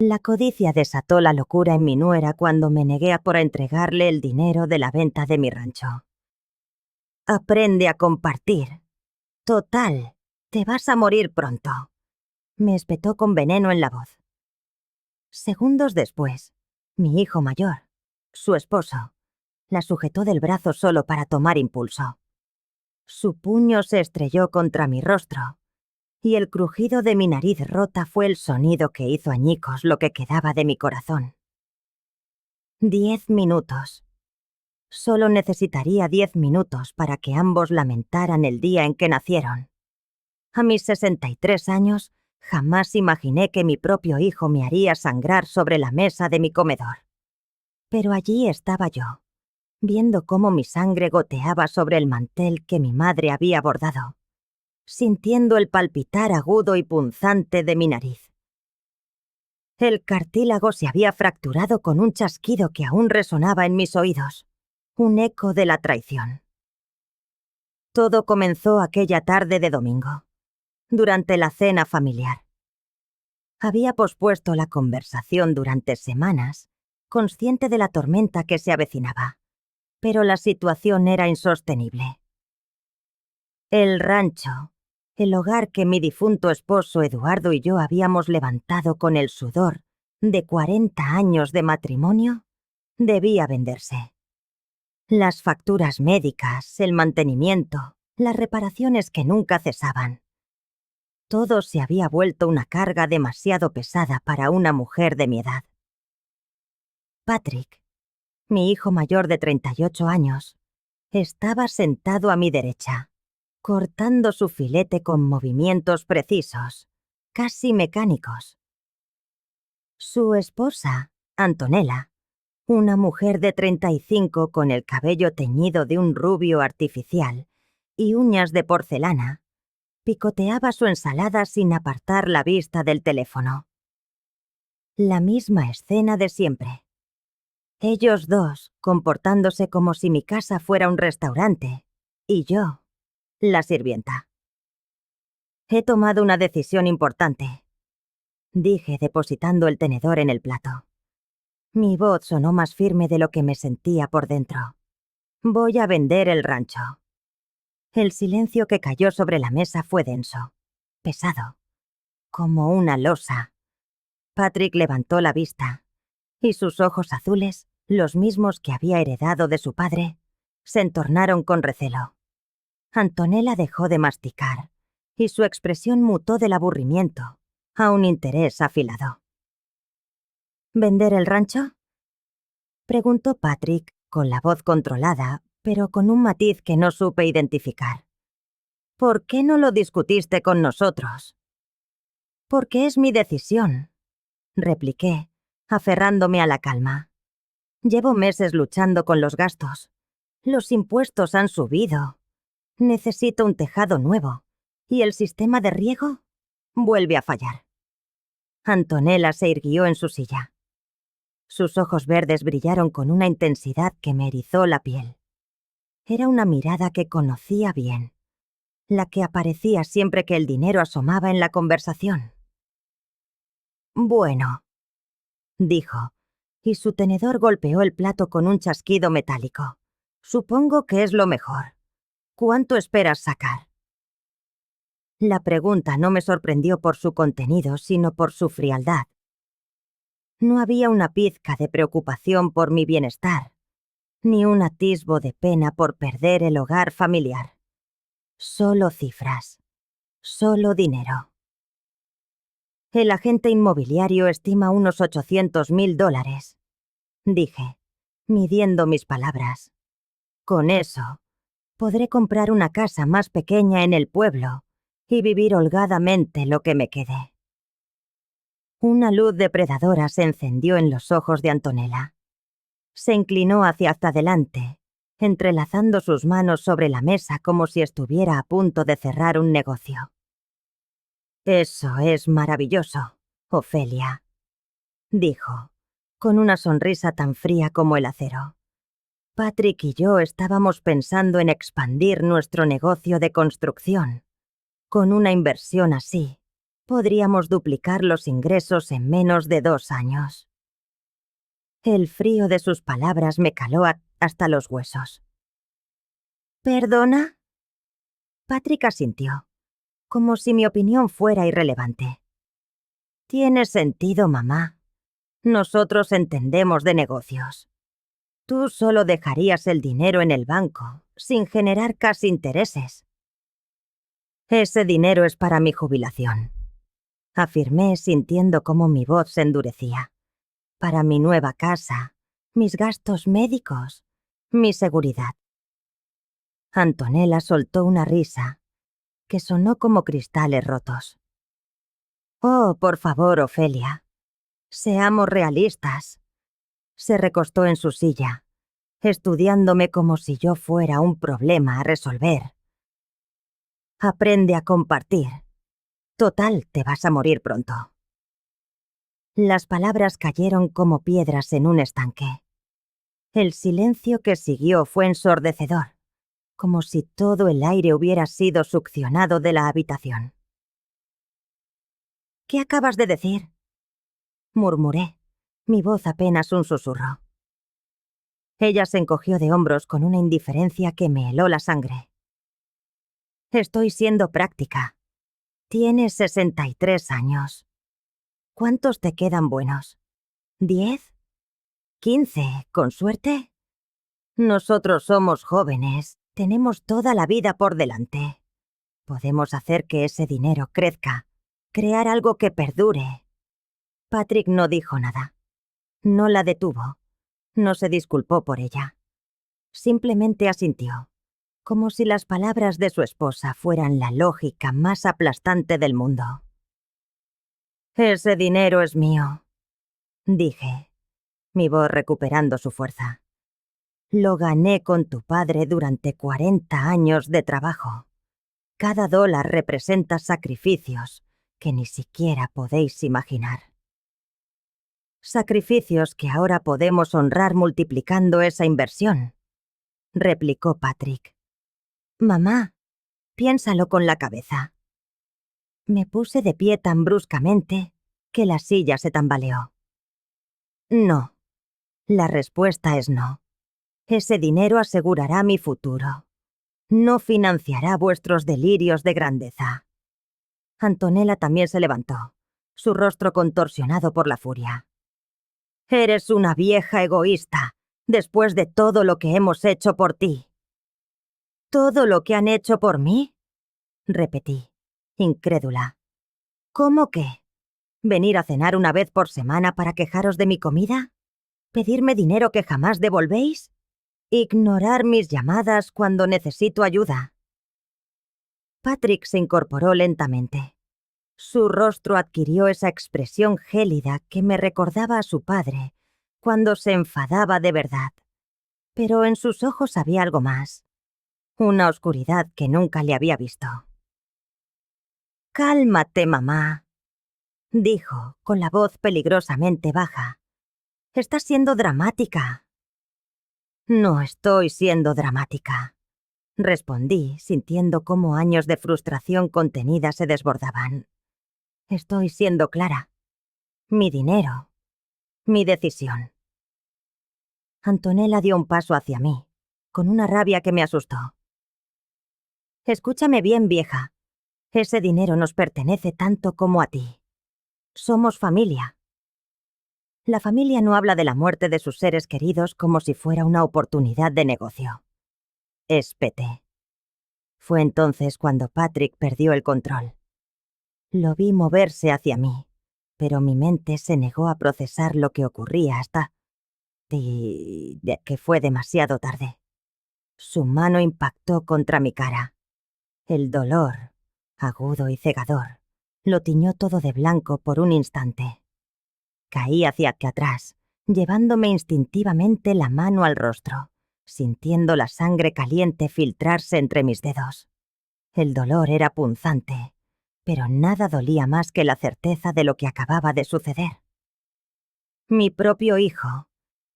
La codicia desató la locura en mi nuera cuando me negué por entregarle el dinero de la venta de mi rancho. Aprende a compartir. Total, te vas a morir pronto, me espetó con veneno en la voz. Segundos después, mi hijo mayor, su esposo, la sujetó del brazo solo para tomar impulso. Su puño se estrelló contra mi rostro, y el crujido de mi nariz rota fue el sonido que hizo añicos lo que quedaba de mi corazón. 10 minutos. Solo necesitaría 10 minutos para que ambos lamentaran el día en que nacieron. A mis 63 años, jamás imaginé que mi propio hijo me haría sangrar sobre la mesa de mi comedor. Pero allí estaba yo, viendo cómo mi sangre goteaba sobre el mantel que mi madre había bordado, sintiendo el palpitar agudo y punzante de mi nariz. El cartílago se había fracturado con un chasquido que aún resonaba en mis oídos, un eco de la traición. Todo comenzó aquella tarde de domingo, durante la cena familiar. Había pospuesto la conversación durante semanas, consciente de la tormenta que se avecinaba, pero la situación era insostenible. El rancho, el hogar que mi difunto esposo Eduardo y yo habíamos levantado con el sudor de 40 años de matrimonio, debía venderse. Las facturas médicas, el mantenimiento, las reparaciones que nunca cesaban. Todo se había vuelto una carga demasiado pesada para una mujer de mi edad. Patrick, mi hijo mayor de 38 años, estaba sentado a mi derecha, cortando su filete con movimientos precisos, casi mecánicos. Su esposa, Antonella, una mujer de 35 con el cabello teñido de un rubio artificial y uñas de porcelana, picoteaba su ensalada sin apartar la vista del teléfono. La misma escena de siempre. Ellos dos comportándose como si mi casa fuera un restaurante, y yo, la sirvienta. He tomado una decisión importante, dije depositando el tenedor en el plato. Mi voz sonó más firme de lo que me sentía por dentro. Voy a vender el rancho. El silencio que cayó sobre la mesa fue denso, pesado, como una losa. Patrick levantó la vista, y sus ojos azules, los mismos que había heredado de su padre, se entornaron con recelo. Antonella dejó de masticar, y su expresión mutó del aburrimiento a un interés afilado. ¿Vender el rancho?, preguntó Patrick, con la voz controlada, pero con un matiz que no supe identificar. ¿Por qué no lo discutiste con nosotros? Porque es mi decisión, repliqué, aferrándome a la calma. Llevo meses luchando con los gastos. Los impuestos han subido. Necesito un tejado nuevo. ¿Y el sistema de riego? Vuelve a fallar. Antonella se irguió en su silla. Sus ojos verdes brillaron con una intensidad que me erizó la piel. Era una mirada que conocía bien, la que aparecía siempre que el dinero asomaba en la conversación. Bueno, dijo, y su tenedor golpeó el plato con un chasquido metálico. Supongo que es lo mejor. ¿Cuánto esperas sacar? La pregunta no me sorprendió por su contenido, sino por su frialdad. No había una pizca de preocupación por mi bienestar, ni un atisbo de pena por perder el hogar familiar. Solo cifras. Solo dinero. El agente inmobiliario estima unos $800,000, dije, midiendo mis palabras. Con eso, podré comprar una casa más pequeña en el pueblo y vivir holgadamente lo que me quede. Una luz depredadora se encendió en los ojos de Antonella. Se inclinó hacia adelante, entrelazando sus manos sobre la mesa como si estuviera a punto de cerrar un negocio. Eso es maravilloso, Ofelia, dijo, con una sonrisa tan fría como el acero. Patrick y yo estábamos pensando en expandir nuestro negocio de construcción. Con una inversión así, Podríamos duplicar los ingresos en menos de 2 años. El frío de sus palabras me caló hasta los huesos. ¿Perdona? Patrick asintió, como si mi opinión fuera irrelevante. Tiene sentido, mamá. Nosotros entendemos de negocios. Tú solo dejarías el dinero en el banco, sin generar casi intereses. Ese dinero es para mi jubilación, afirmé sintiendo cómo mi voz se endurecía. Para mi nueva casa, mis gastos médicos, mi seguridad. Antonella soltó una risa que sonó como cristales rotos. Oh, por favor, Ofelia. Seamos realistas. Se recostó en su silla, estudiándome como si yo fuera un problema a resolver. Aprende a compartir. Total, te vas a morir pronto. Las palabras cayeron como piedras en un estanque. El silencio que siguió fue ensordecedor, como si todo el aire hubiera sido succionado de la habitación. ¿Qué acabas de decir? Murmuré, mi voz apenas un susurro. Ella se encogió de hombros con una indiferencia que me heló la sangre. Estoy siendo práctica. Tienes 63 años. ¿Cuántos te quedan buenos? ¿10? ¿15? ¿Con suerte? Nosotros somos jóvenes, tenemos toda la vida por delante. Podemos hacer que ese dinero crezca, crear algo que perdure. Patrick no dijo nada. No la detuvo. No se disculpó por ella. Simplemente asintió, como si las palabras de su esposa fueran la lógica más aplastante del mundo. Ese dinero es mío, dije, mi voz recuperando su fuerza. Lo gané con tu padre durante 40 años de trabajo. Cada dólar representa sacrificios que ni siquiera podéis imaginar. Sacrificios que ahora podemos honrar multiplicando esa inversión, replicó Patrick. Mamá, piénsalo con la cabeza. Me puse de pie tan bruscamente que la silla se tambaleó. No. La respuesta es no. Ese dinero asegurará mi futuro. No financiará vuestros delirios de grandeza. Antonella también se levantó, su rostro contorsionado por la furia. Eres una vieja egoísta, después de todo lo que hemos hecho por ti. ¿Todo lo que han hecho por mí? Repetí, incrédula. ¿Cómo qué? ¿Venir a cenar una vez por semana para quejaros de mi comida? ¿Pedirme dinero que jamás devolvéis? ¿Ignorar mis llamadas cuando necesito ayuda? Patrick se incorporó lentamente. Su rostro adquirió esa expresión gélida que me recordaba a su padre cuando se enfadaba de verdad. Pero en sus ojos había algo más. Una oscuridad que nunca le había visto. «Cálmate, mamá», dijo, con la voz peligrosamente baja. «Estás siendo dramática». «No estoy siendo dramática», respondí, sintiendo cómo años de frustración contenida se desbordaban. «Estoy siendo clara. Mi dinero. Mi decisión». Antonella dio un paso hacia mí, con una rabia que me asustó. «Escúchame bien, vieja. Ese dinero nos pertenece tanto como a ti. Somos familia». La familia no habla de la muerte de sus seres queridos como si fuera una oportunidad de negocio. Espeté. Fue entonces cuando Patrick perdió el control. Lo vi moverse hacia mí, pero mi mente se negó a procesar lo que ocurría hasta que fue demasiado tarde. Su mano impactó contra mi cara. El dolor, agudo y cegador, lo tiñó todo de blanco por un instante. Caí hacia atrás, llevándome instintivamente la mano al rostro, sintiendo la sangre caliente filtrarse entre mis dedos. El dolor era punzante, pero nada dolía más que la certeza de lo que acababa de suceder. Mi propio hijo,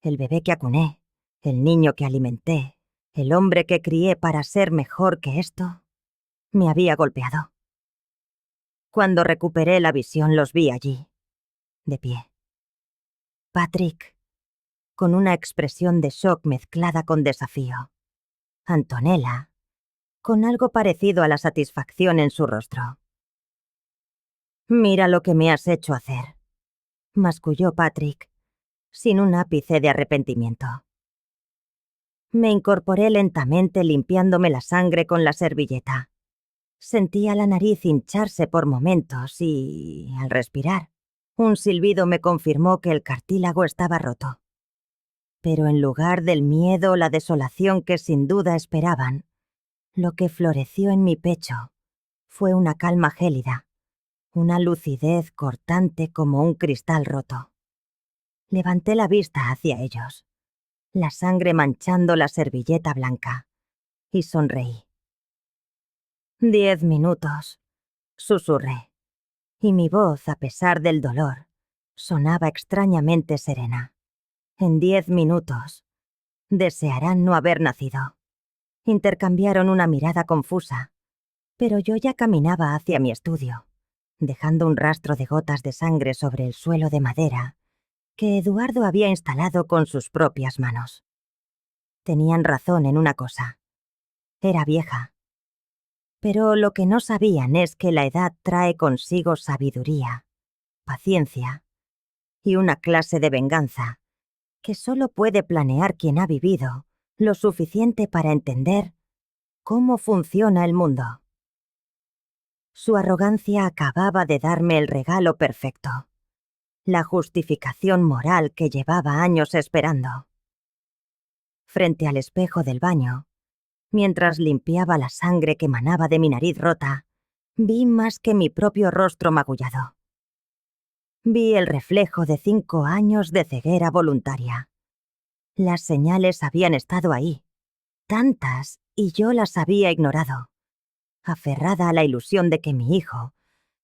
el bebé que acuné, el niño que alimenté, el hombre que crié para ser mejor que esto, me había golpeado. Cuando recuperé la visión los vi allí, de pie. Patrick, con una expresión de shock mezclada con desafío. Antonella, con algo parecido a la satisfacción en su rostro. «Mira lo que me has hecho hacer», masculló Patrick, sin un ápice de arrepentimiento. Me incorporé lentamente limpiándome la sangre con la servilleta. Sentía la nariz hincharse por momentos y, al respirar, un silbido me confirmó que el cartílago estaba roto. Pero en lugar del miedo o la desolación que sin duda esperaban, lo que floreció en mi pecho fue una calma gélida, una lucidez cortante como un cristal roto. Levanté la vista hacia ellos, la sangre manchando la servilleta blanca, y sonreí. 10 minutos, susurré, y mi voz, a pesar del dolor, sonaba extrañamente serena. En 10 minutos, desearán no haber nacido. Intercambiaron una mirada confusa, pero yo ya caminaba hacia mi estudio, dejando un rastro de gotas de sangre sobre el suelo de madera que Eduardo había instalado con sus propias manos. Tenían razón en una cosa. Era vieja. Pero lo que no sabían es que la edad trae consigo sabiduría, paciencia y una clase de venganza que solo puede planear quien ha vivido lo suficiente para entender cómo funciona el mundo. Su arrogancia acababa de darme el regalo perfecto, la justificación moral que llevaba años esperando. Frente al espejo del baño, mientras limpiaba la sangre que manaba de mi nariz rota, vi más que mi propio rostro magullado. Vi el reflejo de 5 años de ceguera voluntaria. Las señales habían estado ahí, tantas, y yo las había ignorado, aferrada a la ilusión de que mi hijo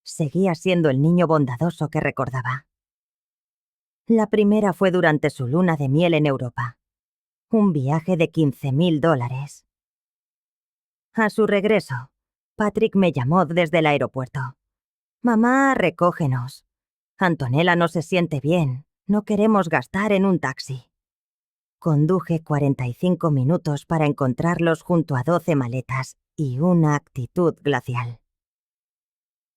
seguía siendo el niño bondadoso que recordaba. La primera fue durante su luna de miel en Europa, un viaje de $15,000. A su regreso, Patrick me llamó desde el aeropuerto. «Mamá, recógenos. Antonella no se siente bien. No queremos gastar en un taxi». Conduje 45 minutos para encontrarlos junto a 12 maletas y una actitud glacial.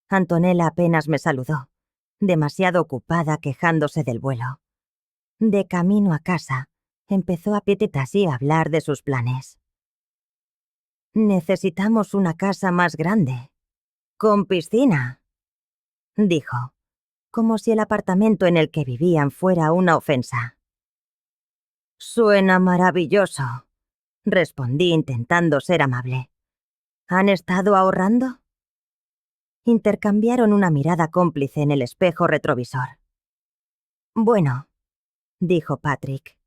Antonella apenas me saludó, demasiado ocupada quejándose del vuelo. De camino a casa, empezó a pititas y a hablar de sus planes. «Necesitamos una casa más grande, con piscina», dijo, como si el apartamento en el que vivían fuera una ofensa. «Suena maravilloso», respondí intentando ser amable. «¿Han estado ahorrando?» Intercambiaron una mirada cómplice en el espejo retrovisor. «Bueno», dijo Patrick,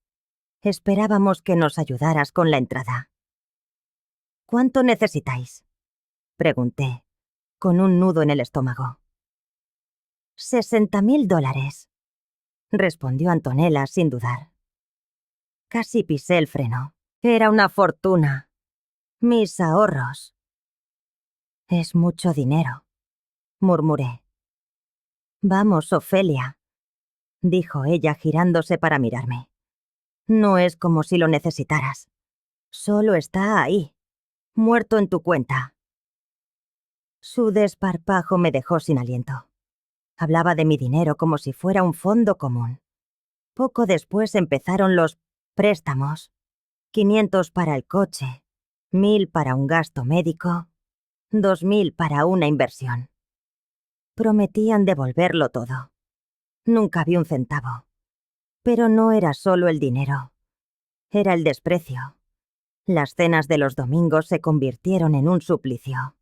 «esperábamos que nos ayudaras con la entrada». «¿Cuánto necesitáis?», pregunté, con un nudo en el estómago. $60,000, respondió Antonella sin dudar. Casi pisé el freno. Era una fortuna. Mis ahorros. «Es mucho dinero», murmuré. «Vamos, Ofelia», dijo ella girándose para mirarme. «No es como si lo necesitaras. Solo está ahí, muerto en tu cuenta». Su desparpajo me dejó sin aliento. Hablaba de mi dinero como si fuera un fondo común. Poco después empezaron los préstamos. 500 para el coche, 1.000 para un gasto médico, 2.000 para una inversión. Prometían devolverlo todo. Nunca vi un centavo. Pero no era solo el dinero. Era el desprecio. Las cenas de los domingos se convirtieron en un suplicio.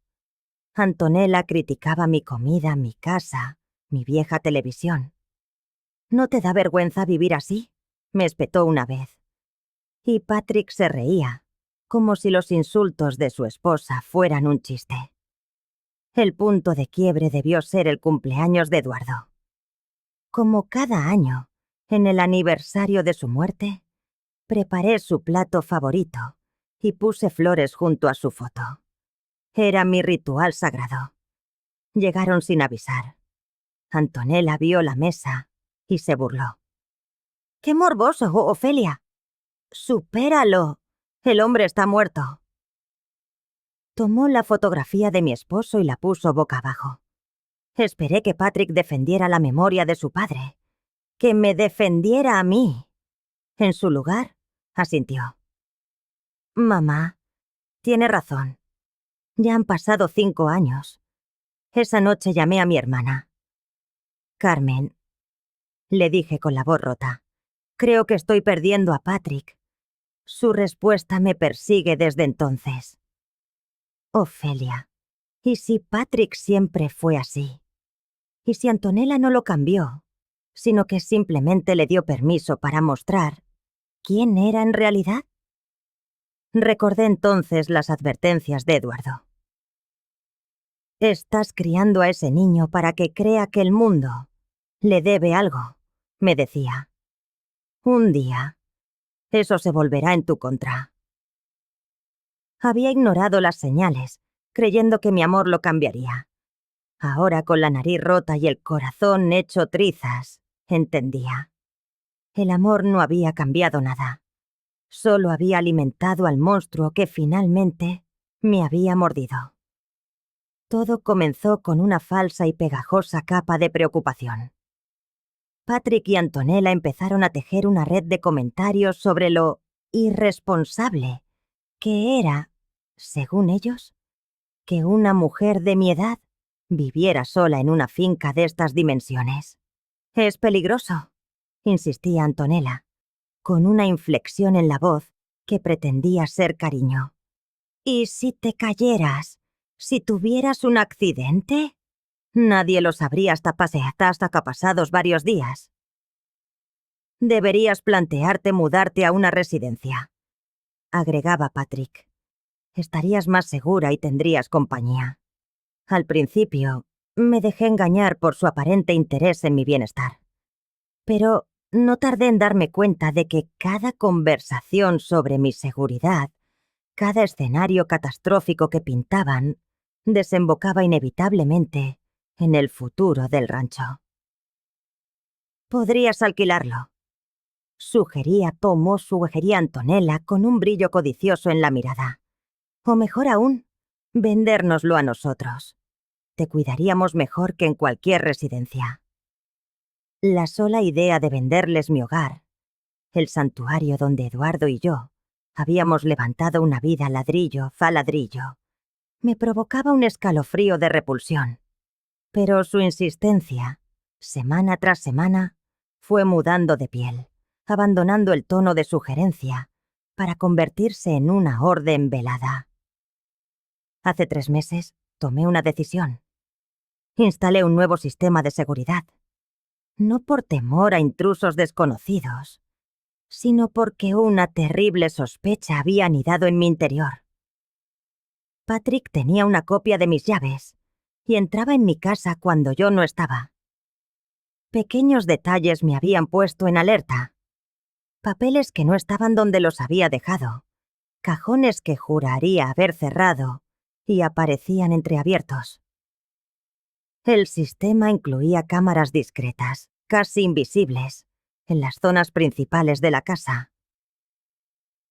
Antonella criticaba mi comida, mi casa, mi vieja televisión. «¿No te da vergüenza vivir así?», me espetó una vez. Y Patrick se reía, como si los insultos de su esposa fueran un chiste. El punto de quiebre debió ser el cumpleaños de Eduardo. Como cada año, en el aniversario de su muerte, preparé su plato favorito y puse flores junto a su foto. Era mi ritual sagrado. Llegaron sin avisar. Antonella vio la mesa y se burló. ¡Qué morboso, Ofelia! ¡Supéralo! El hombre está muerto. Tomó la fotografía de mi esposo y la puso boca abajo. Esperé que Patrick defendiera la memoria de su padre, que me defendiera a mí. En su lugar, asintió. Mamá, tiene razón. Ya han pasado 5 años. Esa noche llamé a mi hermana. Carmen, le dije con la voz rota, creo que estoy perdiendo a Patrick. Su respuesta me persigue desde entonces. Ofelia, ¿y si Patrick siempre fue así? ¿Y si Antonella no lo cambió, sino que simplemente le dio permiso para mostrar quién era en realidad? Recordé entonces las advertencias de Eduardo. Estás criando a ese niño para que crea que el mundo le debe algo, me decía. Un día, eso se volverá en tu contra. Había ignorado las señales, creyendo que mi amor lo cambiaría. Ahora, con la nariz rota y el corazón hecho trizas, entendía. El amor no había cambiado nada. Solo había alimentado al monstruo que finalmente me había mordido. Todo comenzó con una falsa y pegajosa capa de preocupación. Patrick y Antonella empezaron a tejer una red de comentarios sobre lo irresponsable que era, según ellos, que una mujer de mi edad viviera sola en una finca de estas dimensiones. Es peligroso, insistía Antonella, con una inflexión en la voz que pretendía ser cariño. ¿Y si te cayeras? ¿Si tuvieras un accidente? Nadie lo sabría hasta pasados varios días. Deberías plantearte mudarte a una residencia, agregaba Patrick. Estarías más segura y tendrías compañía. Al principio, me dejé engañar por su aparente interés en mi bienestar. Pero no tardé en darme cuenta de que cada conversación sobre mi seguridad, cada escenario catastrófico que pintaban, desembocaba inevitablemente en el futuro del rancho. Podrías alquilarlo, sugería Antonella con un brillo codicioso en la mirada. O mejor aún, vendérnoslo a nosotros. Te cuidaríamos mejor que en cualquier residencia. La sola idea de venderles mi hogar, el santuario donde Eduardo y yo habíamos levantado una vida ladrillo a ladrillo, me provocaba un escalofrío de repulsión. Pero su insistencia, semana tras semana, fue mudando de piel, abandonando el tono de sugerencia para convertirse en una orden velada. Hace 3 meses tomé una decisión. Instalé un nuevo sistema de seguridad. No por temor a intrusos desconocidos, sino porque una terrible sospecha había anidado en mi interior. Patrick tenía una copia de mis llaves y entraba en mi casa cuando yo no estaba. Pequeños detalles me habían puesto en alerta. Papeles que no estaban donde los había dejado, cajones que juraría haber cerrado y aparecían entreabiertos. El sistema incluía cámaras discretas, casi invisibles, en las zonas principales de la casa.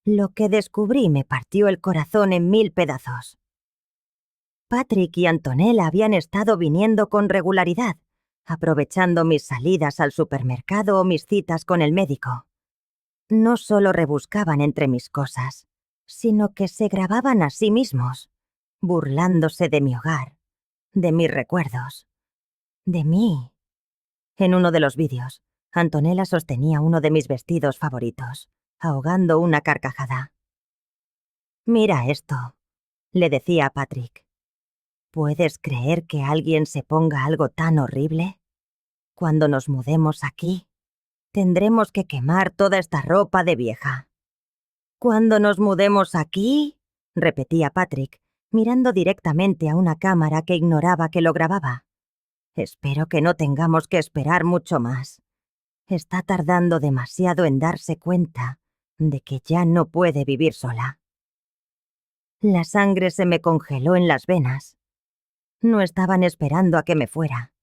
Lo que descubrí me partió el corazón en 1000 pedazos. Patrick y Antonella habían estado viniendo con regularidad, aprovechando mis salidas al supermercado o mis citas con el médico. No solo rebuscaban entre mis cosas, sino que se grababan a sí mismos, burlándose de mi hogar, de mis recuerdos, de mí. En uno de los vídeos, Antonella sostenía uno de mis vestidos favoritos, ahogando una carcajada. «Mira esto», le decía a Patrick. «¿Puedes creer que alguien se ponga algo tan horrible? Cuando nos mudemos aquí, tendremos que quemar toda esta ropa de vieja». «¿Cuando nos mudemos aquí?», repetía Patrick, mirando directamente a una cámara que ignoraba que lo grababa. «Espero que no tengamos que esperar mucho más. Está tardando demasiado en darse cuenta de que ya no puede vivir sola». La sangre se me congeló en las venas. No estaban esperando a que me fuera.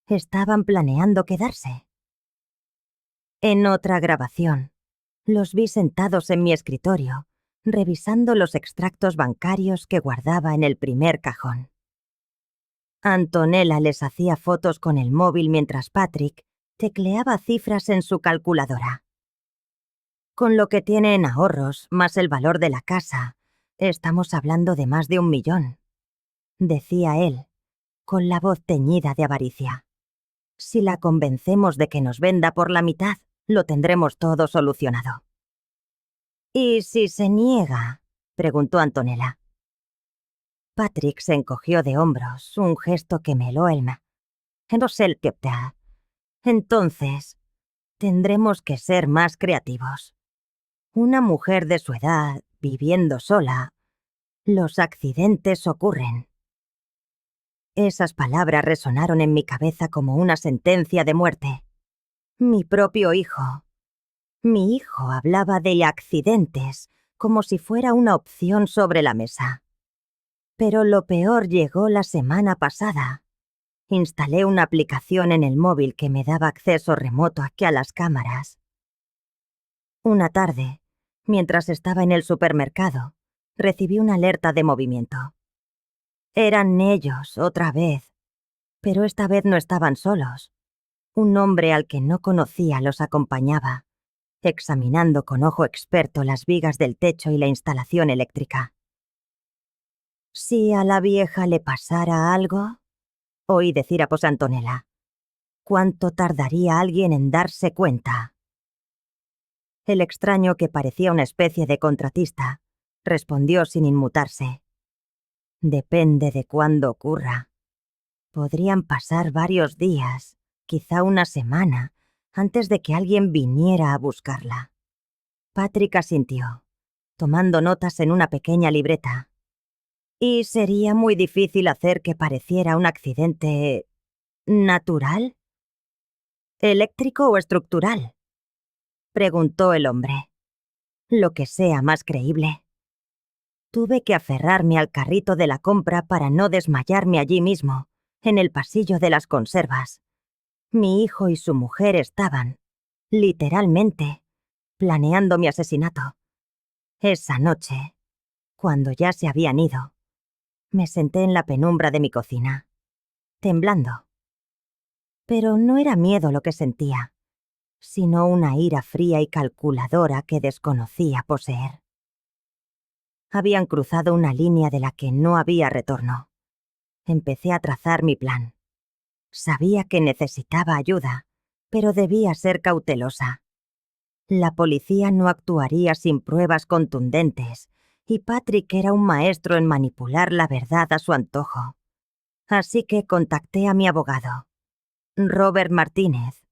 Estaban planeando quedarse. En otra grabación, los vi sentados en mi escritorio, revisando los extractos bancarios que guardaba en el primer cajón. Antonella les hacía fotos con el móvil mientras Patrick tecleaba cifras en su calculadora. Con lo que tiene en ahorros, más el valor de la casa, estamos hablando de más de 1 millón, decía él, con la voz teñida de avaricia. Si la convencemos de que nos venda por la mitad, lo tendremos todo solucionado. ¿Y si se niega?, preguntó Antonella. Patrick se encogió de hombros, un gesto que me heló el alma. Entonces, tendremos que ser más creativos. Una mujer de su edad, viviendo sola, los accidentes ocurren. Esas palabras resonaron en mi cabeza como una sentencia de muerte. Mi propio hijo. Mi hijo hablaba de accidentes como si fuera una opción sobre la mesa. Pero lo peor llegó la semana pasada. Instalé una aplicación en el móvil que me daba acceso remoto a las cámaras. Una tarde, mientras estaba en el supermercado, recibí una alerta de movimiento. Eran ellos, otra vez. Pero esta vez no estaban solos. Un hombre al que no conocía los acompañaba, examinando con ojo experto las vigas del techo y la instalación eléctrica. Si a la vieja le pasara algo, oí decir a Antonella. ¿Cuánto tardaría alguien en darse cuenta? El extraño, que parecía una especie de contratista, respondió sin inmutarse. Depende de cuándo ocurra. Podrían pasar varios días, quizá una semana, antes de que alguien viniera a buscarla. Patrick asintió, tomando notas en una pequeña libreta. ¿Y sería muy difícil hacer que pareciera un accidente natural? ¿Eléctrico o estructural?, preguntó el hombre. Lo que sea más creíble. Tuve que aferrarme al carrito de la compra para no desmayarme allí mismo, en el pasillo de las conservas. Mi hijo y su mujer estaban, literalmente, planeando mi asesinato. Esa noche, cuando ya se habían ido, me senté en la penumbra de mi cocina, temblando. Pero no era miedo lo que sentía, sino una ira fría y calculadora que desconocía poseer. Habían cruzado una línea de la que no había retorno. Empecé a trazar mi plan. Sabía que necesitaba ayuda, pero debía ser cautelosa. La policía no actuaría sin pruebas contundentes, y Patrick era un maestro en manipular la verdad a su antojo. Así que contacté a mi abogado, Robert Martínez,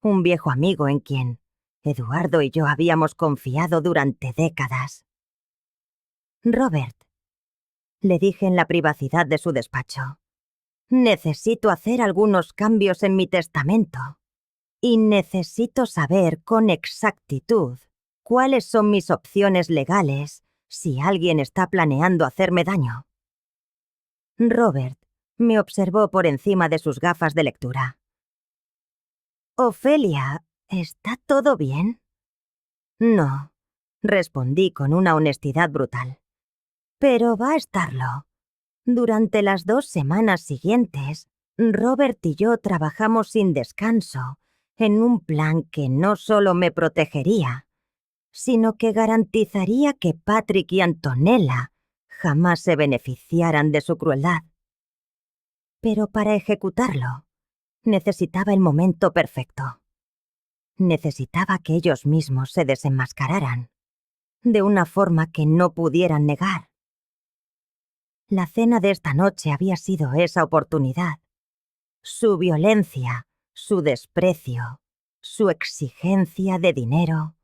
un viejo amigo en quien Eduardo y yo habíamos confiado durante décadas. Robert, le dije en la privacidad de su despacho, necesito hacer algunos cambios en mi testamento y necesito saber con exactitud cuáles son mis opciones legales si alguien está planeando hacerme daño. Robert me observó por encima de sus gafas de lectura. Ofelia, ¿está todo bien? No, respondí con una honestidad brutal. Pero va a estarlo. Durante las 2 semanas siguientes, Robert y yo trabajamos sin descanso en un plan que no solo me protegería, sino que garantizaría que Patrick y Antonella jamás se beneficiaran de su crueldad. Pero para ejecutarlo, necesitaba el momento perfecto. Necesitaba que ellos mismos se desenmascararan, de una forma que no pudieran negar. La cena de esta noche había sido esa oportunidad. Su violencia, su desprecio, su exigencia de dinero,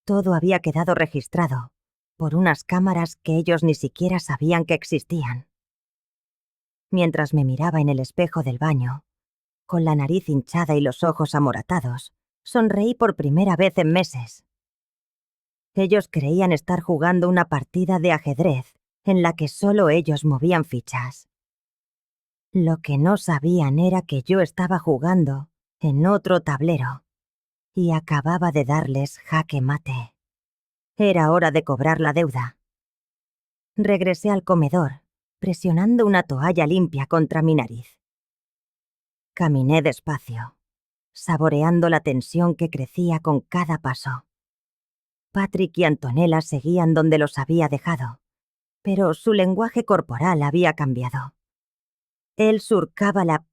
todo había quedado registrado por unas cámaras que ellos ni siquiera sabían que existían. Mientras me miraba en el espejo del baño, con la nariz hinchada y los ojos amoratados, sonreí por primera vez en meses. Ellos creían estar jugando una partida de ajedrez en la que solo ellos movían fichas. Lo que no sabían era que yo estaba jugando en otro tablero y acababa de darles jaque mate. Era hora de cobrar la deuda. Regresé al comedor, presionando una toalla limpia contra mi nariz. Caminé despacio, saboreando la tensión que crecía con cada paso. Patrick y Antonella seguían donde los había dejado, pero su lenguaje corporal había cambiado. Él surcaba la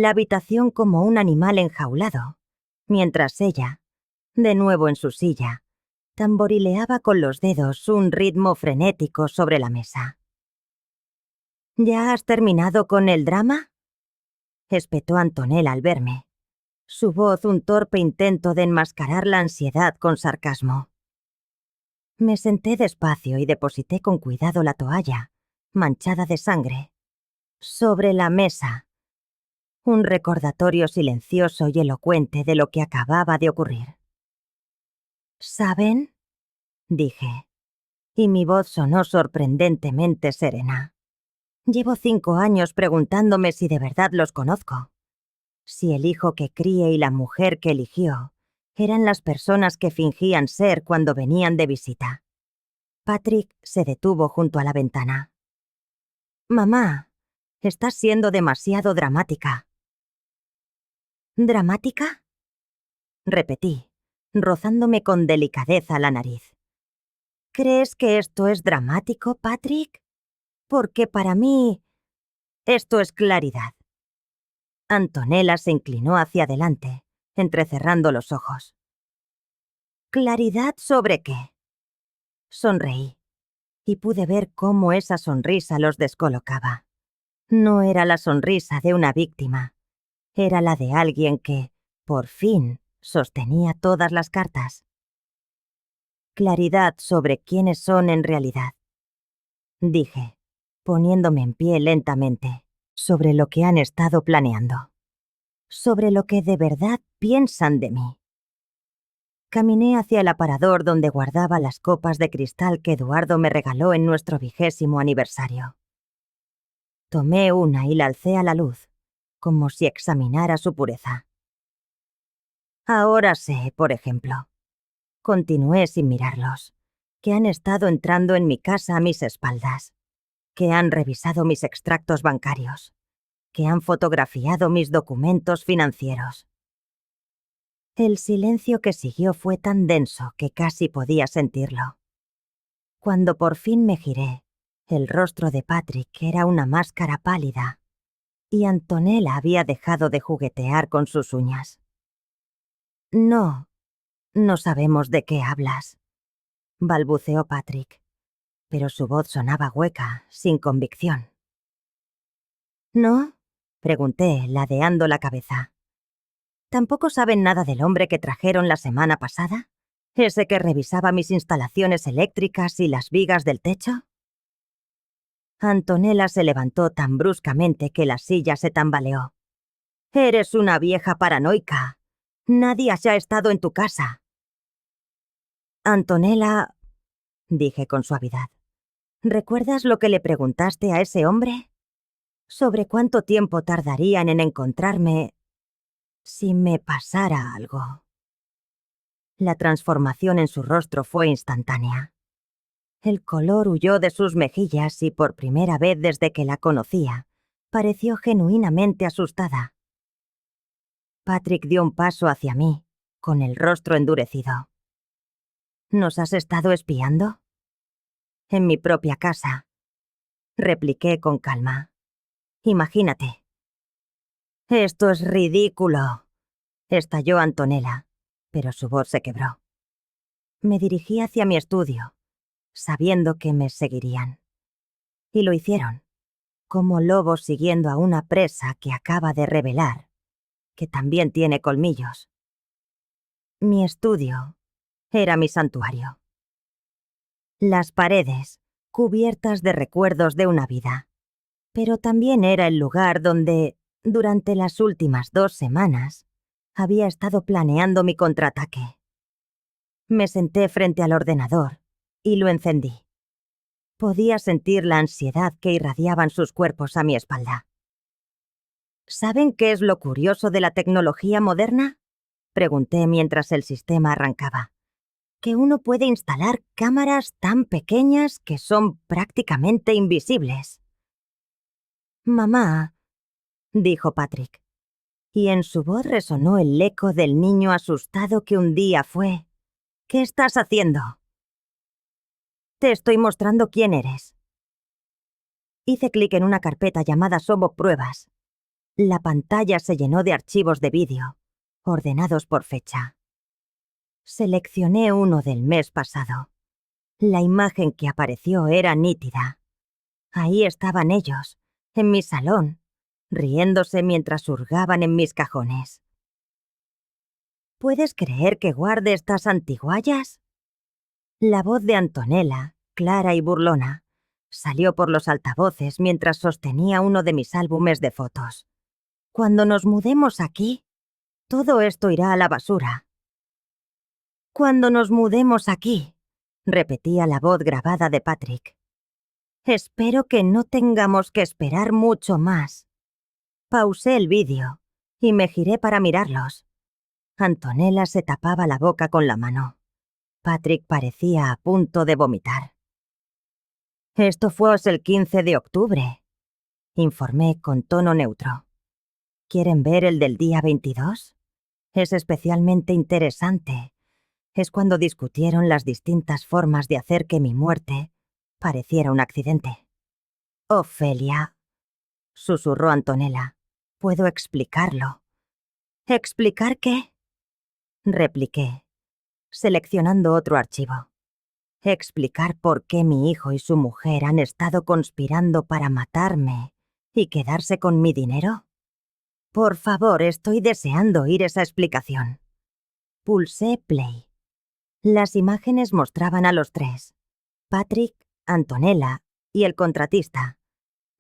habitación como un animal enjaulado, mientras ella, de nuevo en su silla, tamborileaba con los dedos un ritmo frenético sobre la mesa. ¿Ya has terminado con el drama?, espetó Antonella al verme, su voz un torpe intento de enmascarar la ansiedad con sarcasmo. Me senté despacio y deposité con cuidado la toalla, manchada de sangre, sobre la mesa. Un recordatorio silencioso y elocuente de lo que acababa de ocurrir. ¿Saben?, dije, y mi voz sonó sorprendentemente serena. Llevo 5 años preguntándome si de verdad los conozco. Si el hijo que crié y la mujer que eligió eran las personas que fingían ser cuando venían de visita. Patrick se detuvo junto a la ventana. «Mamá, estás siendo demasiado dramática». ¿Dramática?, repetí, rozándome con delicadeza la nariz. ¿Crees que esto es dramático, Patrick? Porque para mí esto es claridad. Antonella se inclinó hacia adelante, entrecerrando los ojos. ¿Claridad sobre qué? Sonreí, y pude ver cómo esa sonrisa los descolocaba. No era la sonrisa de una víctima, era la de alguien que, por fin, sostenía todas las cartas. Claridad sobre quiénes son en realidad, dije, poniéndome en pie lentamente, sobre lo que han estado planeando, sobre lo que de verdad piensan de mí. Caminé hacia el aparador donde guardaba las copas de cristal que Eduardo me regaló en nuestro 20º aniversario. Tomé una y la alcé a la luz, como si examinara su pureza. Ahora sé, por ejemplo, continué sin mirarlos, que han estado entrando en mi casa a mis espaldas, que han revisado mis extractos bancarios, que han fotografiado mis documentos financieros. El silencio que siguió fue tan denso que casi podía sentirlo. Cuando por fin me giré, el rostro de Patrick era una máscara pálida, y Antonella había dejado de juguetear con sus uñas. No sabemos de qué hablas, balbuceó Patrick, pero su voz sonaba hueca, sin convicción. ¿No?, pregunté, ladeando la cabeza. ¿Tampoco saben nada del hombre que trajeron la semana pasada? ¿Ese que revisaba mis instalaciones eléctricas y las vigas del techo? Antonella se levantó tan bruscamente que la silla se tambaleó. «Eres una vieja paranoica. Nadie haya estado en tu casa». «Antonella», dije con suavidad, ¿recuerdas lo que le preguntaste a ese hombre? ¿Sobre cuánto tiempo tardarían en encontrarme si me pasara algo? La transformación en su rostro fue instantánea. El color huyó de sus mejillas y por primera vez desde que la conocía, pareció genuinamente asustada. Patrick dio un paso hacia mí, con el rostro endurecido. ¿Nos has estado espiando? En mi propia casa, repliqué con calma. Imagínate. Esto es ridículo, estalló Antonella, pero su voz se quebró. Me dirigí hacia mi estudio, sabiendo que me seguirían. Y lo hicieron, como lobos siguiendo a una presa que acaba de revelar, que también tiene colmillos. Mi estudio era mi santuario. Las paredes, cubiertas de recuerdos de una vida. Pero también era el lugar donde, durante las últimas 2 semanas, había estado planeando mi contraataque. Me senté frente al ordenador y lo encendí. Podía sentir la ansiedad que irradiaban sus cuerpos a mi espalda. ¿Saben qué es lo curioso de la tecnología moderna? Pregunté mientras el sistema arrancaba. Que uno puede instalar cámaras tan pequeñas que son prácticamente invisibles. Mamá, dijo Patrick, y en su voz resonó el eco del niño asustado que un día fue. ¿Qué estás haciendo? Te estoy mostrando quién eres. Hice clic en una carpeta llamada Somos Pruebas. La pantalla se llenó de archivos de vídeo, ordenados por fecha. Seleccioné uno del mes pasado. La imagen que apareció era nítida. Ahí estaban ellos, en mi salón, riéndose mientras hurgaban en mis cajones. ¿Puedes creer que guarde estas antiguallas? La voz de Antonella, clara y burlona, salió por los altavoces mientras sostenía uno de mis álbumes de fotos. Cuando nos mudemos aquí, todo esto irá a la basura. Cuando nos mudemos aquí, repetía la voz grabada de Patrick. Espero que no tengamos que esperar mucho más. Pausé el vídeo y me giré para mirarlos. Antonella se tapaba la boca con la mano. Patrick parecía a punto de vomitar. Esto fue el 15 de octubre, informé con tono neutro. ¿Quieren ver el del día 22? Es especialmente interesante. Es cuando discutieron las distintas formas de hacer que mi muerte pareciera un accidente. Ofelia, susurró Antonella. Puedo explicarlo. ¿Explicar qué? Repliqué, seleccionando otro archivo. Explicar por qué mi hijo y su mujer han estado conspirando para matarme y quedarse con mi dinero. Por favor, estoy deseando oír esa explicación. Pulsé play. Las imágenes mostraban a los tres, Patrick, Antonella y el contratista,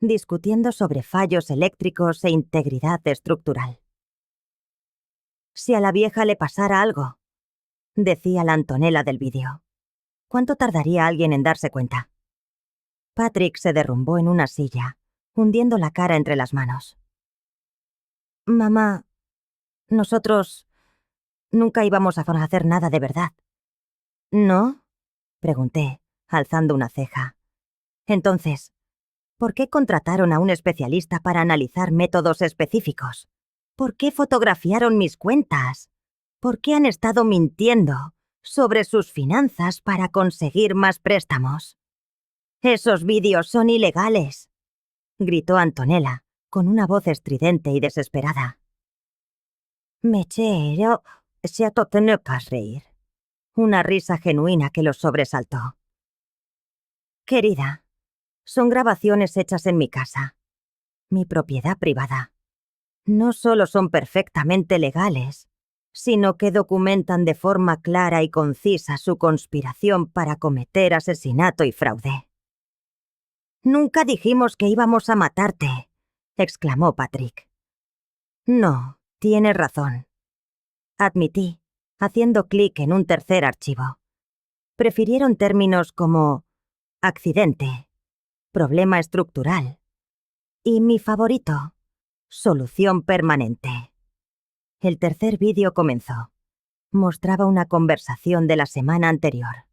discutiendo sobre fallos eléctricos e integridad estructural. Si a la vieja le pasara algo, decía la Antonella del vídeo, ¿cuánto tardaría alguien en darse cuenta? Patrick se derrumbó en una silla, hundiendo la cara entre las manos. Mamá, nosotros nunca íbamos a hacer nada de verdad. ¿No? Pregunté, alzando una ceja. Entonces, ¿por qué contrataron a un especialista para analizar métodos específicos? ¿Por qué fotografiaron mis cuentas? ¿Por qué han estado mintiendo sobre sus finanzas para conseguir más préstamos? ¡Esos vídeos son ilegales!, gritó Antonella, con una voz estridente y desesperada. Me quiero se ha tenido que reír. Una risa genuina que los sobresaltó. Querida, son grabaciones hechas en mi casa, mi propiedad privada. No solo son perfectamente legales, sino que documentan de forma clara y concisa su conspiración para cometer asesinato y fraude. Nunca dijimos que íbamos a matarte, exclamó Patrick. No, tienes razón, admití, haciendo clic en un tercer archivo. Prefirieron términos como accidente, problema estructural y mi favorito, solución permanente. El tercer vídeo comenzó. Mostraba una conversación de la semana anterior.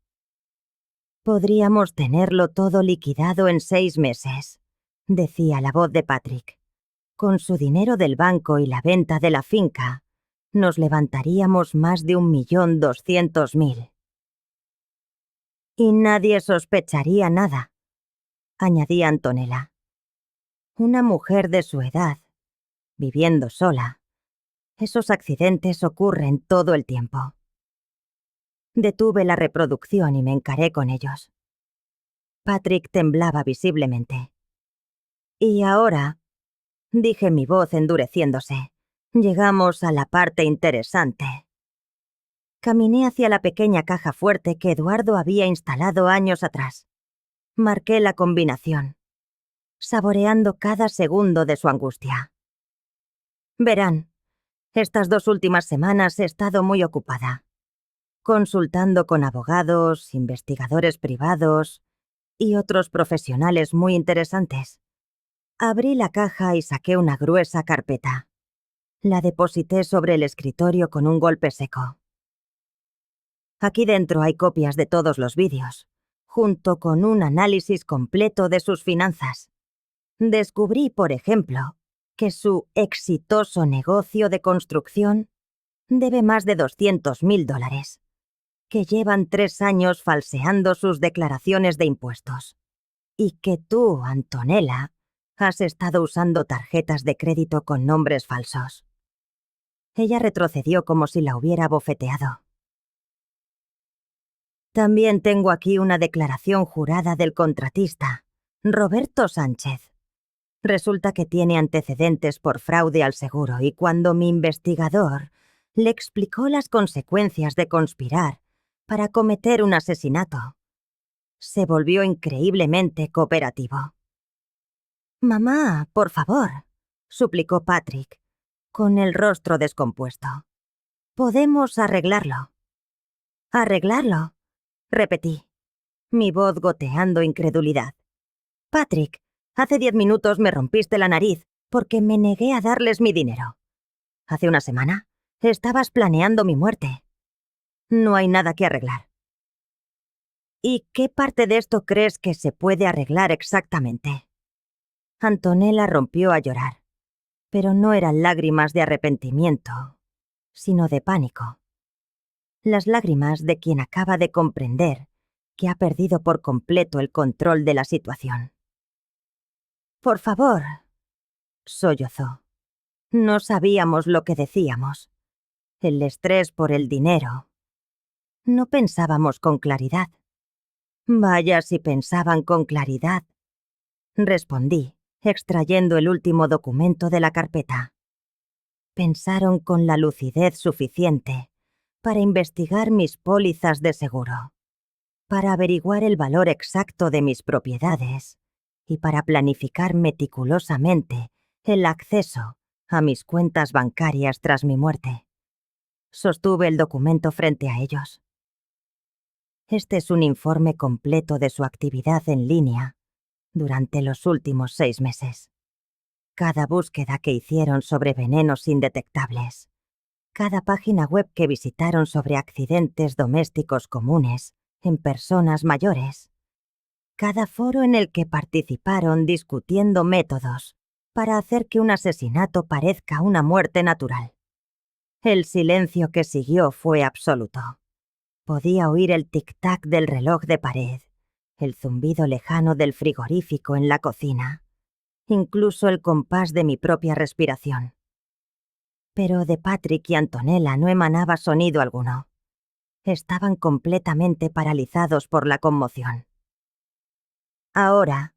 Podríamos tenerlo todo liquidado en 6 meses, decía la voz de Patrick. Con su dinero del banco y la venta de la finca, nos levantaríamos más de 1.200.000. Y nadie sospecharía nada, añadía Antonella. Una mujer de su edad, viviendo sola. Esos accidentes ocurren todo el tiempo. Detuve la reproducción y me encaré con ellos. Patrick temblaba visiblemente. Y ahora, dije, mi voz endureciéndose, llegamos a la parte interesante. Caminé hacia la pequeña caja fuerte que Eduardo había instalado años atrás. Marqué la combinación, saboreando cada segundo de su angustia. Verán, estas 2 últimas semanas he estado muy ocupada, consultando con abogados, investigadores privados y otros profesionales muy interesantes. Abrí la caja y saqué una gruesa carpeta. La deposité sobre el escritorio con un golpe seco. Aquí dentro hay copias de todos los vídeos, junto con un análisis completo de sus finanzas. Descubrí, por ejemplo, que su exitoso negocio de construcción debe más de $200.000, que llevan 3 años falseando sus declaraciones de impuestos, y que tú, Antonella, has estado usando tarjetas de crédito con nombres falsos. Ella retrocedió como si la hubiera bofeteado. También tengo aquí una declaración jurada del contratista, Roberto Sánchez. Resulta que tiene antecedentes por fraude al seguro y cuando mi investigador le explicó las consecuencias de conspirar para cometer un asesinato, se volvió increíblemente cooperativo. «Mamá, por favor», suplicó Patrick, con el rostro descompuesto. «Podemos arreglarlo». «¿Arreglarlo?», repetí, mi voz goteando incredulidad. «Patrick, hace 10 minutos me rompiste la nariz porque me negué a darles mi dinero. Hace una semana estabas planeando mi muerte. No hay nada que arreglar». «¿Y qué parte de esto crees que se puede arreglar exactamente?». Antonella rompió a llorar, pero no eran lágrimas de arrepentimiento, sino de pánico. Las lágrimas de quien acaba de comprender que ha perdido por completo el control de la situación. «Por favor», sollozó. «No sabíamos lo que decíamos. El estrés por el dinero. No pensábamos con claridad». «Vaya si pensaban con claridad», respondí, extrayendo el último documento de la carpeta. «Pensaron con la lucidez suficiente para investigar mis pólizas de seguro, para averiguar el valor exacto de mis propiedades y para planificar meticulosamente el acceso a mis cuentas bancarias tras mi muerte». Sostuve el documento frente a ellos. Este es un informe completo de su actividad en línea durante los últimos 6 meses. Cada búsqueda que hicieron sobre venenos indetectables, cada página web que visitaron sobre accidentes domésticos comunes en personas mayores, cada foro en el que participaron discutiendo métodos para hacer que un asesinato parezca una muerte natural. El silencio que siguió fue absoluto. Podía oír el tic-tac del reloj de pared, el zumbido lejano del frigorífico en la cocina, incluso el compás de mi propia respiración. Pero de Patrick y Antonella no emanaba sonido alguno. Estaban completamente paralizados por la conmoción. «Ahora»,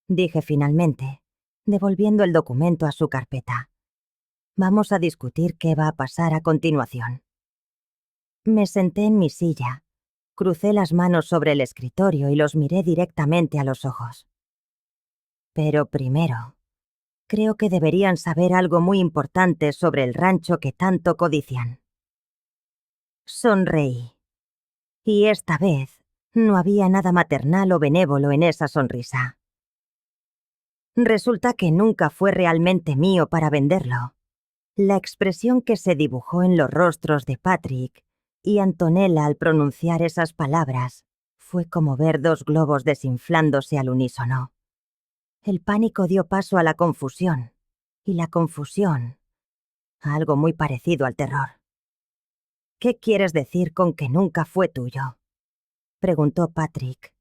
dije finalmente, devolviendo el documento a su carpeta, «vamos a discutir qué va a pasar a continuación». Me senté en mi silla, crucé las manos sobre el escritorio y los miré directamente a los ojos. «Pero primero, creo que deberían saber algo muy importante sobre el rancho que tanto codician». Sonreí. Y esta vez no había nada maternal o benévolo en esa sonrisa. Resulta que nunca fue realmente mío para venderlo. La expresión que se dibujó en los rostros de Patrick y Antonella al pronunciar esas palabras fue como ver 2 globos desinflándose al unísono. El pánico dio paso a la confusión, y la confusión a algo muy parecido al terror. «¿Qué quieres decir con que nunca fue tuyo?», preguntó Patrick,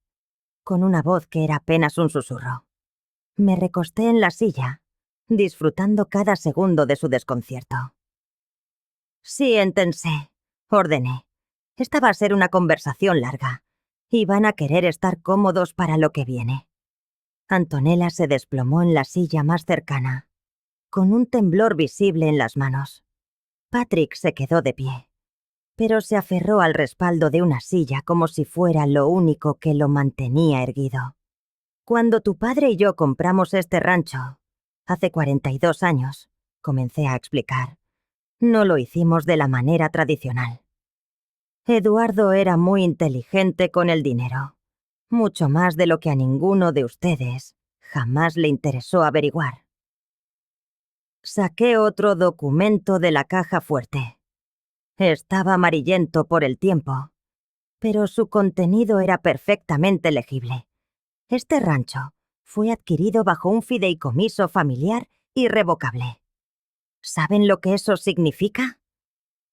con una voz que era apenas un susurro. Me recosté en la silla, disfrutando cada segundo de su desconcierto. «Siéntense», ordené. «Esta va a ser una conversación larga, y van a querer estar cómodos para lo que viene». Antonella se desplomó en la silla más cercana, con un temblor visible en las manos. Patrick se quedó de pie, pero se aferró al respaldo de una silla como si fuera lo único que lo mantenía erguido. «Cuando tu padre y yo compramos este rancho, hace 42 años», comencé a explicar, «no lo hicimos de la manera tradicional. Eduardo era muy inteligente con el dinero, mucho más de lo que a ninguno de ustedes Jamás le interesó averiguar. Saqué otro documento de la caja fuerte. Estaba amarillento por el tiempo, pero su contenido era perfectamente legible. Este rancho fue adquirido bajo un fideicomiso familiar irrevocable. ¿Saben lo que eso significa?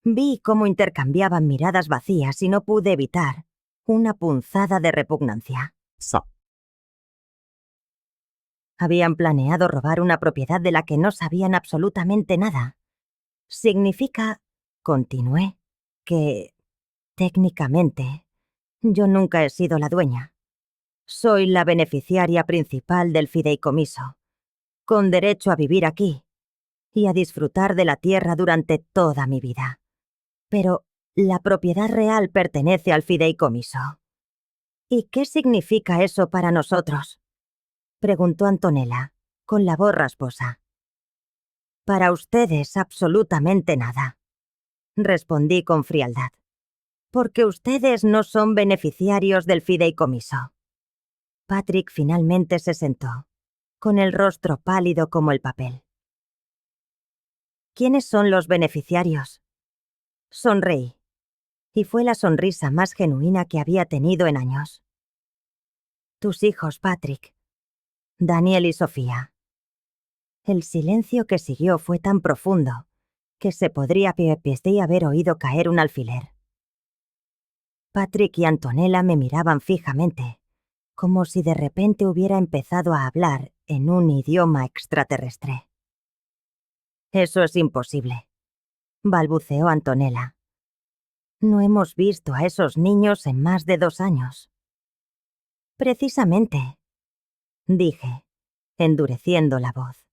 Vi cómo intercambiaban miradas vacías y no pude evitar una punzada de repugnancia. Habían planeado robar una propiedad de la que no sabían absolutamente nada. Significa, continué, que, técnicamente, yo nunca he sido la dueña. Soy la beneficiaria principal del fideicomiso, con derecho a vivir aquí y a disfrutar de la tierra durante toda mi vida. Pero la propiedad real pertenece al fideicomiso. ¿Y qué significa eso para nosotros?, preguntó Antonella, con la voz rasposa. Para ustedes absolutamente nada, respondí con frialdad, porque ustedes no son beneficiarios del fideicomiso. Patrick finalmente se sentó, con el rostro pálido como el papel. ¿Quiénes son los beneficiarios? Sonreí, y fue la sonrisa más genuina que había tenido en años. Tus hijos, Patrick. Daniel y Sofía. El silencio que siguió fue tan profundo que se podría haber oído caer un alfiler. Patrick y Antonella me miraban fijamente, como si de repente hubiera empezado a hablar en un idioma extraterrestre. Eso es imposible, balbuceó Antonella. No hemos visto a esos niños en más de 2 años. Precisamente, dije, endureciendo la voz.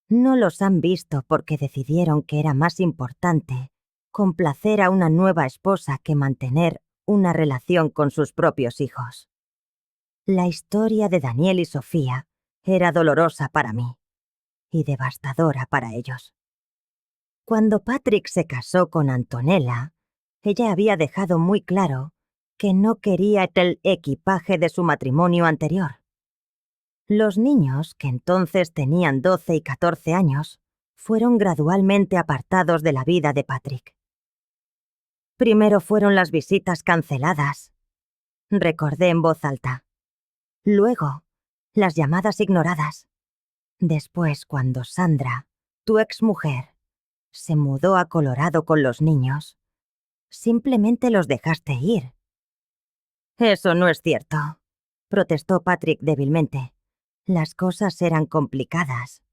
No los han visto porque decidieron que era más importante complacer a una nueva esposa que mantener una relación con sus propios hijos. La historia de Daniel y Sofía era dolorosa para mí y devastadora para ellos. Cuando Patrick se casó con Antonella, ella había dejado muy claro que no quería el equipaje de su matrimonio anterior. Los niños, que entonces tenían 12 y 14 años, fueron gradualmente apartados de la vida de Patrick. Primero fueron las visitas canceladas, recordé en voz alta. Luego, las llamadas ignoradas. Después, cuando Sandra, tu exmujer, se mudó a Colorado con los niños, simplemente los dejaste ir. Eso no es cierto, protestó Patrick débilmente. Las cosas eran complicadas.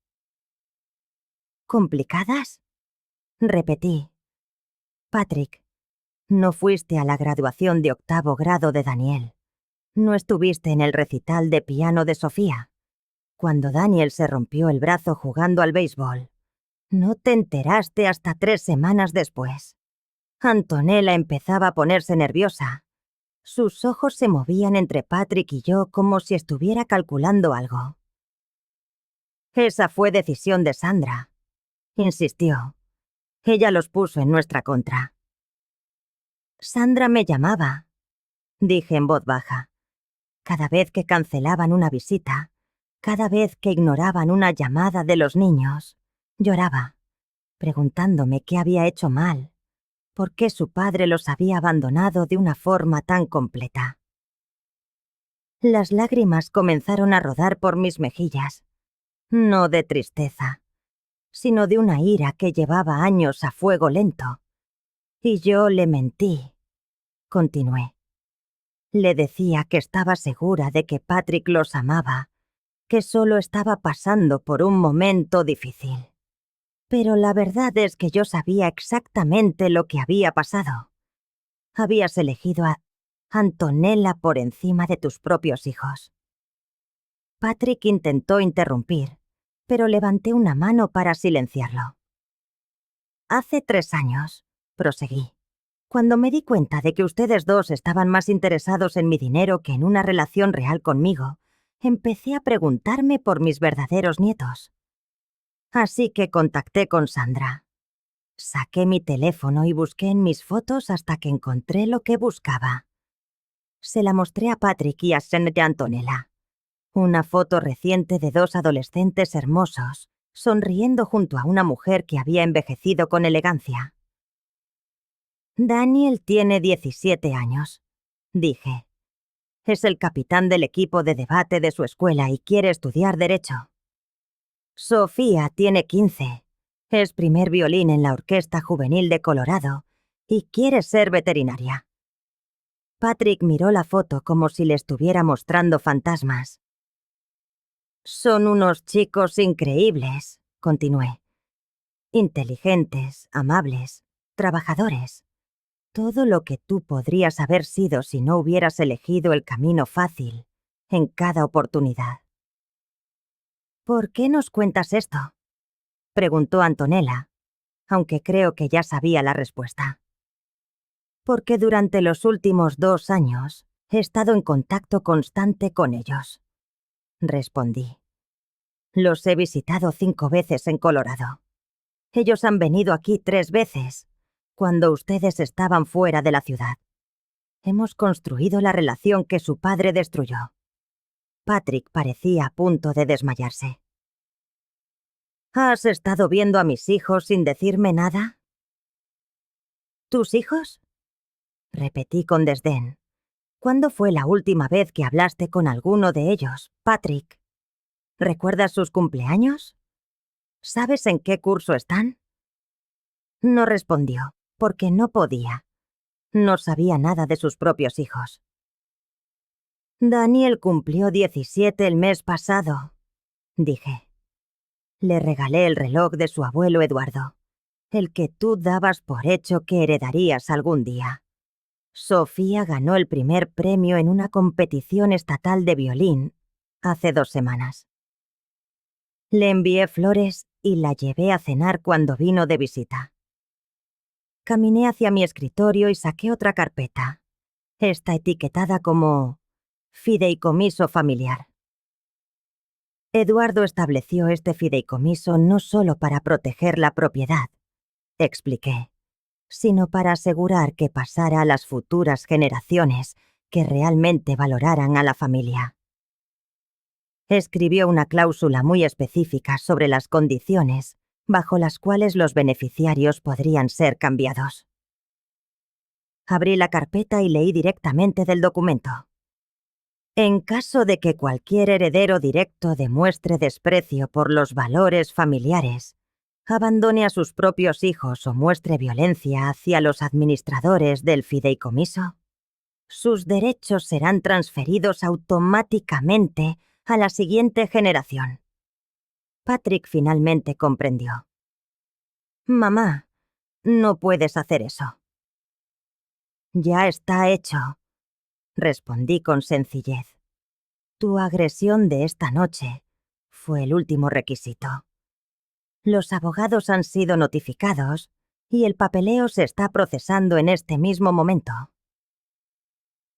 ¿Complicadas?, repetí. Patrick, no fuiste a la graduación de 8º grado de Daniel. No estuviste en el recital de piano de Sofía. Cuando Daniel se rompió el brazo jugando al béisbol, no te enteraste hasta 3 semanas después. Antonella empezaba a ponerse nerviosa. Sus ojos se movían entre Patrick y yo como si estuviera calculando algo. Esa fue decisión de Sandra, insistió. Ella los puso en nuestra contra. Sandra me llamaba, dije en voz baja. Cada vez que cancelaban una visita, cada vez que ignoraban una llamada de los niños, lloraba, preguntándome qué había hecho mal, por qué su padre los había abandonado de una forma tan completa. Las lágrimas comenzaron a rodar por mis mejillas, no de tristeza, sino de una ira que llevaba años a fuego lento. Y yo le mentí, continué. Le decía que estaba segura de que Patrick los amaba, que solo estaba pasando por un momento difícil. Pero la verdad es que yo sabía exactamente lo que había pasado. Habías elegido a Antonella por encima de tus propios hijos. Patrick intentó interrumpir, pero levanté una mano para silenciarlo. Hace 3 años, proseguí, cuando me di cuenta de que ustedes dos estaban más interesados en mi dinero que en una relación real conmigo, empecé a preguntarme por mis verdaderos nietos. Así que contacté con Sandra. Saqué mi teléfono y busqué en mis fotos hasta que encontré lo que buscaba. Se la mostré a Patrick y a Antonella. Una foto reciente de 2 adolescentes hermosos, sonriendo junto a una mujer que había envejecido con elegancia. Daniel tiene 17 años, dije. Es el capitán del equipo de debate de su escuela y quiere estudiar Derecho. Sofía tiene 15. Es primer violín en la Orquesta Juvenil de Colorado y quiere ser veterinaria. Patrick miró la foto como si le estuviera mostrando fantasmas. Son unos chicos increíbles, continué. Inteligentes, amables, trabajadores. Todo lo que tú podrías haber sido si no hubieras elegido el camino fácil en cada oportunidad. ¿Por qué nos cuentas esto?, preguntó Antonella, aunque creo que ya sabía la respuesta. Porque durante los últimos 2 años he estado en contacto constante con ellos, respondí. Los he visitado 5 veces en Colorado. Ellos han venido aquí 3 veces, cuando ustedes estaban fuera de la ciudad. Hemos construido la relación que su padre destruyó. Patrick parecía a punto de desmayarse. ¿Has estado viendo a mis hijos sin decirme nada? ¿Tus hijos?, repetí con desdén. ¿Cuándo fue la última vez que hablaste con alguno de ellos, Patrick? ¿Recuerdas sus cumpleaños? ¿Sabes en qué curso están? No respondió, porque no podía. No sabía nada de sus propios hijos. Daniel cumplió 17 el mes pasado, dije. Le regalé el reloj de su abuelo Eduardo, el que tú dabas por hecho que heredarías algún día. Sofía ganó el primer premio en una competición estatal de violín hace 2 semanas. Le envié flores y la llevé a cenar cuando vino de visita. Caminé hacia mi escritorio y saqué otra carpeta. Está etiquetada como fideicomiso familiar. Eduardo estableció este fideicomiso no solo para proteger la propiedad, expliqué, sino para asegurar que pasara a las futuras generaciones que realmente valoraran a la familia. Escribió una cláusula muy específica sobre las condiciones bajo las cuales los beneficiarios podrían ser cambiados. Abrí la carpeta y leí directamente del documento. En caso de que cualquier heredero directo demuestre desprecio por los valores familiares, abandone a sus propios hijos o muestre violencia hacia los administradores del fideicomiso, sus derechos serán transferidos automáticamente a la siguiente generación. Patrick finalmente comprendió. Mamá, no puedes hacer eso. Ya está hecho, respondí con sencillez. Tu agresión de esta noche fue el último requisito. Los abogados han sido notificados y el papeleo se está procesando en este mismo momento.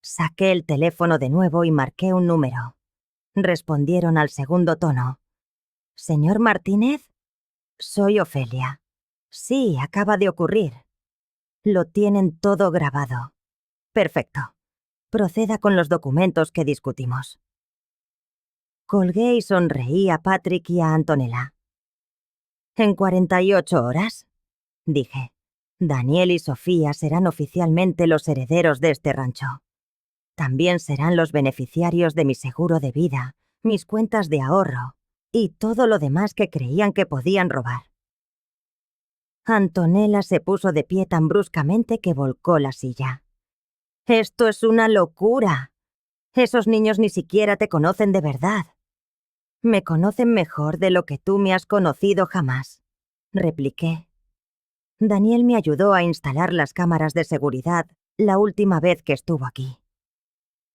Saqué el teléfono de nuevo y marqué un número. Respondieron al segundo tono. ¿Señor Martínez? Soy Ofelia. Sí, acaba de ocurrir. Lo tienen todo grabado. Perfecto. Proceda con los documentos que discutimos. Colgué y sonreí a Patrick y a Antonella. En 48 horas, dije, Daniel y Sofía serán oficialmente los herederos de este rancho. También serán los beneficiarios de mi seguro de vida, mis cuentas de ahorro y todo lo demás que creían que podían robar. Antonella se puso de pie tan bruscamente que volcó la silla. «¡Esto es una locura! Esos niños ni siquiera te conocen de verdad». «Me conocen mejor de lo que tú me has conocido jamás», repliqué. Daniel me ayudó a instalar las cámaras de seguridad la última vez que estuvo aquí.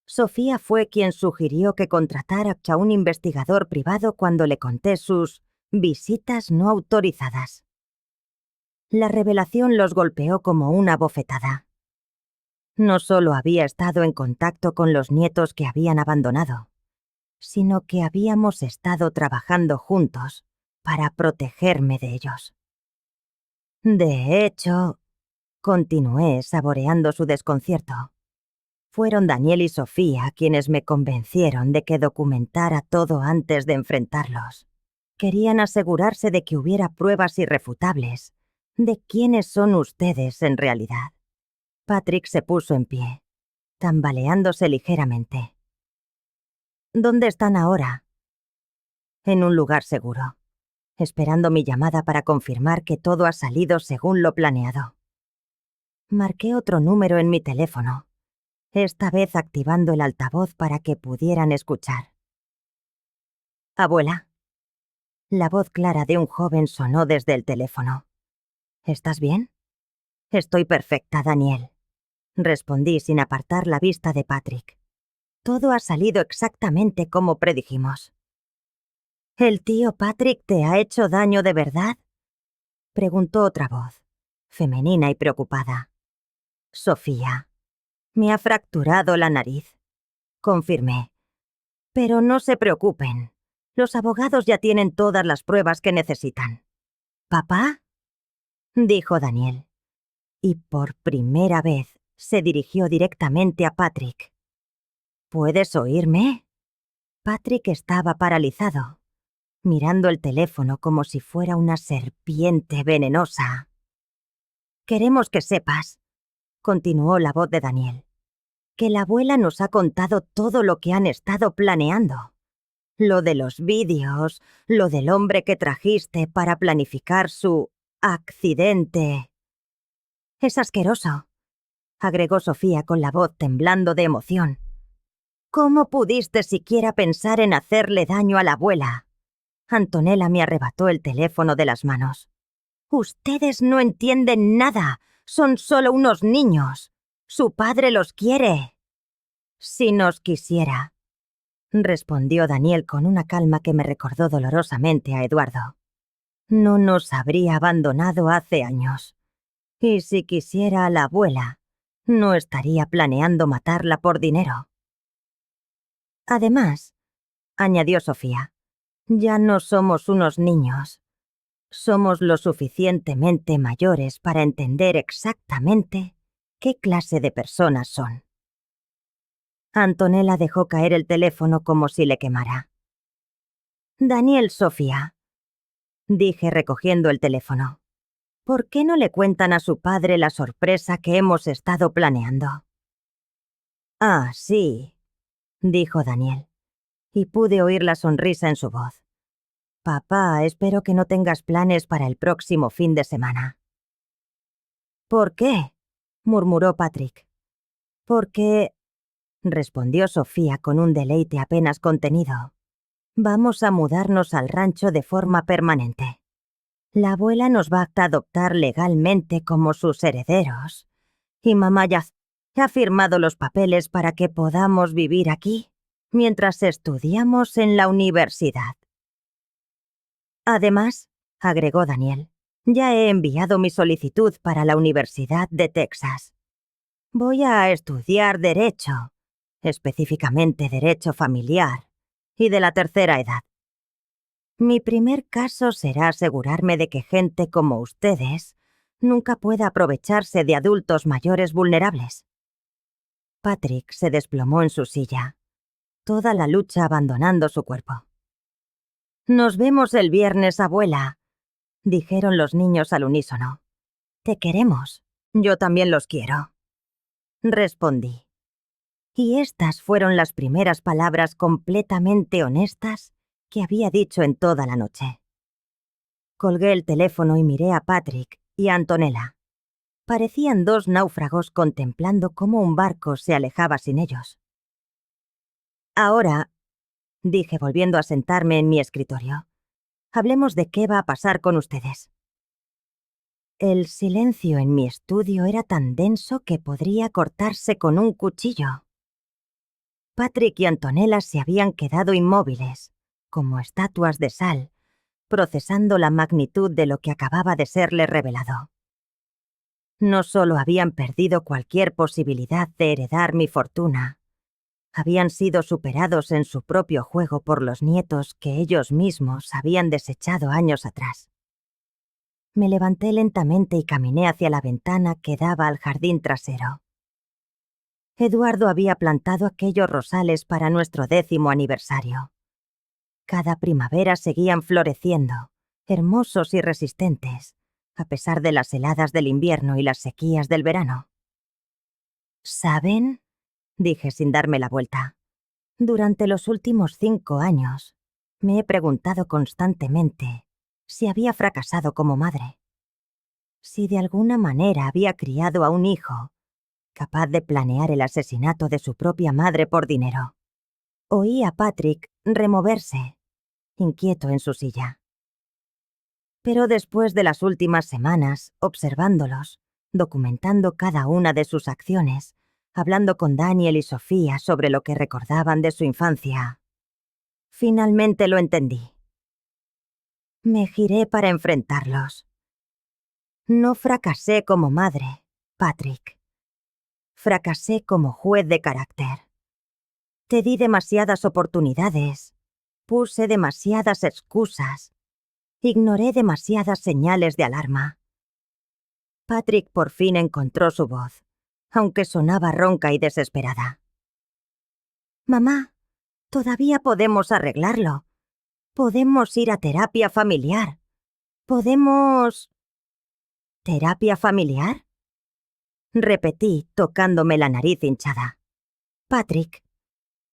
Sofía fue quien sugirió que contratara a un investigador privado cuando le conté sus visitas no autorizadas. La revelación los golpeó como una bofetada. No solo había estado en contacto con los nietos que habían abandonado, sino que habíamos estado trabajando juntos para protegerme de ellos. De hecho, continué saboreando su desconcierto, Fueron Daniel y Sofía quienes me convencieron de que documentara todo antes de enfrentarlos. Querían asegurarse de que hubiera pruebas irrefutables de quiénes son ustedes en realidad. Patrick se puso en pie, tambaleándose ligeramente. ¿Dónde están ahora? En un lugar seguro, esperando mi llamada para confirmar que todo ha salido según lo planeado. Marqué otro número en mi teléfono, esta vez activando el altavoz para que pudieran escuchar. Abuela. La voz clara de un joven sonó desde el teléfono. ¿Estás bien? Estoy perfecta, Daniel, respondí sin apartar la vista de Patrick. Todo ha salido exactamente como predijimos. ¿El tío Patrick te ha hecho daño de verdad? Preguntó otra voz, femenina y preocupada. Sofía. Me ha fracturado la nariz, confirmé. Pero no se preocupen. Los abogados ya tienen todas las pruebas que necesitan. ¿Papá? Dijo Daniel. Y por primera vez se dirigió directamente a Patrick. ¿Puedes oírme? Patrick estaba paralizado, mirando el teléfono como si fuera una serpiente venenosa. Queremos que sepas, continuó la voz de Daniel, que la abuela nos ha contado todo lo que han estado planeando. Lo de los vídeos, lo del hombre que trajiste para planificar su accidente. Es asqueroso, agregó Sofía con la voz temblando de emoción. ¿Cómo pudiste siquiera pensar en hacerle daño a la abuela? Antonella me arrebató el teléfono de las manos. Ustedes no entienden nada. Son solo unos niños. Su padre los quiere. Si nos quisiera, respondió Daniel con una calma que me recordó dolorosamente a Eduardo. No nos habría abandonado hace años. Y si quisiera a la abuela, no estaría planeando matarla por dinero. Además, añadió Sofía, ya no somos unos niños. Somos lo suficientemente mayores para entender exactamente qué clase de personas son. Antonella dejó caer el teléfono como si le quemara. Daniel, Sofía, dije recogiendo el teléfono. ¿Por qué no le cuentan a su padre la sorpresa que hemos estado planeando? Ah, sí, dijo Daniel, y pude oír la sonrisa en su voz. Papá, espero que no tengas planes para el próximo fin de semana. ¿Por qué? Murmuró Patrick. Porque, respondió Sofía con un deleite apenas contenido, vamos a mudarnos al rancho de forma permanente. La abuela nos va a adoptar legalmente como sus herederos, y mamá ya ha firmado los papeles para que podamos vivir aquí mientras estudiamos en la universidad. Además, agregó Daniel, ya he enviado mi solicitud para la Universidad de Texas. Voy a estudiar Derecho, específicamente Derecho Familiar y de la tercera edad. Mi primer caso será asegurarme de que gente como ustedes nunca pueda aprovecharse de adultos mayores vulnerables. Patrick se desplomó en su silla, toda la lucha abandonando su cuerpo. Nos vemos el viernes, abuela, dijeron los niños al unísono. Te queremos. Yo también los quiero, respondí. Y estas fueron las primeras palabras completamente honestas que había dicho en toda la noche. Colgué el teléfono y miré a Patrick y a Antonella. Parecían dos náufragos contemplando cómo un barco se alejaba sin ellos. Ahora, dije volviendo a sentarme en mi escritorio, hablemos de qué va a pasar con ustedes. El silencio en mi estudio era tan denso que podría cortarse con un cuchillo. Patrick y Antonella se habían quedado inmóviles, como estatuas de sal, procesando la magnitud de lo que acababa de serles revelado. No solo habían perdido cualquier posibilidad de heredar mi fortuna, habían sido superados en su propio juego por los nietos que ellos mismos habían desechado años atrás. Me levanté lentamente y caminé hacia la ventana que daba al jardín trasero. Eduardo había plantado aquellos rosales para nuestro 10º aniversario. Cada primavera seguían floreciendo, hermosos y resistentes, a pesar de las heladas del invierno y las sequías del verano. ¿Saben?, dije sin darme la vuelta. Durante los últimos 5 años, me he preguntado constantemente si había fracasado como madre. Si de alguna manera había criado a un hijo capaz de planear el asesinato de su propia madre por dinero. Oí a Patrick removerse, inquieto en su silla. Pero después de las últimas semanas, observándolos, documentando cada una de sus acciones, hablando con Daniel y Sofía sobre lo que recordaban de su infancia, finalmente lo entendí. Me giré para enfrentarlos. No fracasé como madre, Patrick. Fracasé como juez de carácter. Te di demasiadas oportunidades, puse demasiadas excusas, ignoré demasiadas señales de alarma. Patrick por fin encontró su voz, aunque sonaba ronca y desesperada. Mamá, todavía podemos arreglarlo. Podemos ir a terapia familiar. Podemos... ¿Terapia familiar?, repetí, tocándome la nariz hinchada. Patrick,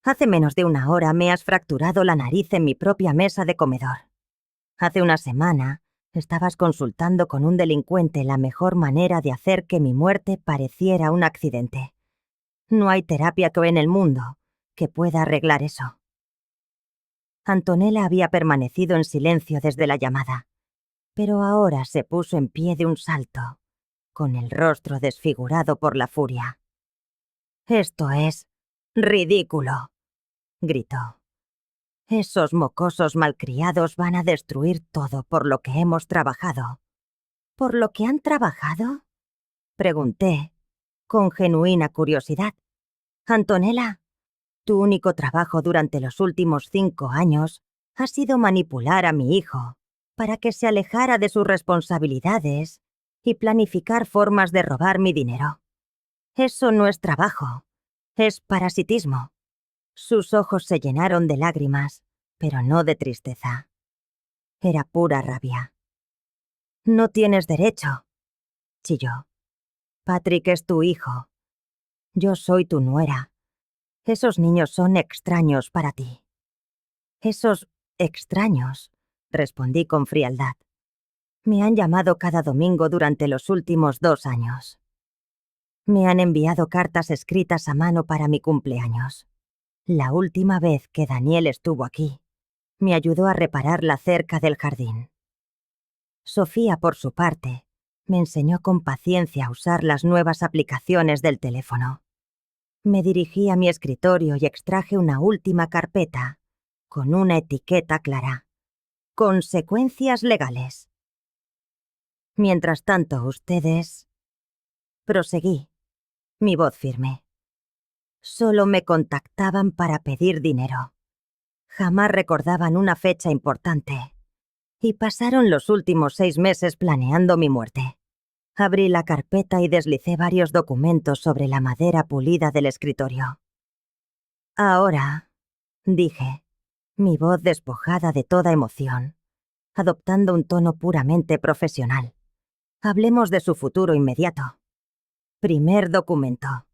hace menos de 1 hora me has fracturado la nariz en mi propia mesa de comedor. Hace una semana estabas consultando con un delincuente la mejor manera de hacer que mi muerte pareciera un accidente. No hay terapia en el mundo que pueda arreglar eso. Antonella había permanecido en silencio desde la llamada, pero ahora se puso en pie de un salto, con el rostro desfigurado por la furia. «Esto es ridículo», gritó. «Esos mocosos malcriados van a destruir todo por lo que hemos trabajado». «¿Por lo que han trabajado?», pregunté, con genuina curiosidad. «Antonella, tu único trabajo durante los últimos 5 años ha sido manipular a mi hijo para que se alejara de sus responsabilidades y planificar formas de robar mi dinero. Eso no es trabajo, es parasitismo». Sus ojos se llenaron de lágrimas, pero no de tristeza. Era pura rabia. «No tienes derecho», chilló. «Patrick es tu hijo. Yo soy tu nuera. Esos niños son extraños para ti». «Esos extraños», respondí con frialdad. «Me han llamado cada domingo durante los últimos 2 años. Me han enviado cartas escritas a mano para mi cumpleaños. La última vez que Daniel estuvo aquí, me ayudó a reparar la cerca del jardín. Sofía, por su parte, me enseñó con paciencia a usar las nuevas aplicaciones del teléfono. Me dirigí a mi escritorio y extraje una última carpeta, con una etiqueta clara: consecuencias legales. Mientras tanto, ustedes... Proseguí, mi voz firme. Solo me contactaban para pedir dinero. Jamás recordaban una fecha importante. Y pasaron los últimos 6 meses planeando mi muerte. Abrí la carpeta y deslicé varios documentos sobre la madera pulida del escritorio. «Ahora», dije, mi voz despojada de toda emoción, adoptando un tono puramente profesional, «hablemos de su futuro inmediato. Primer documento.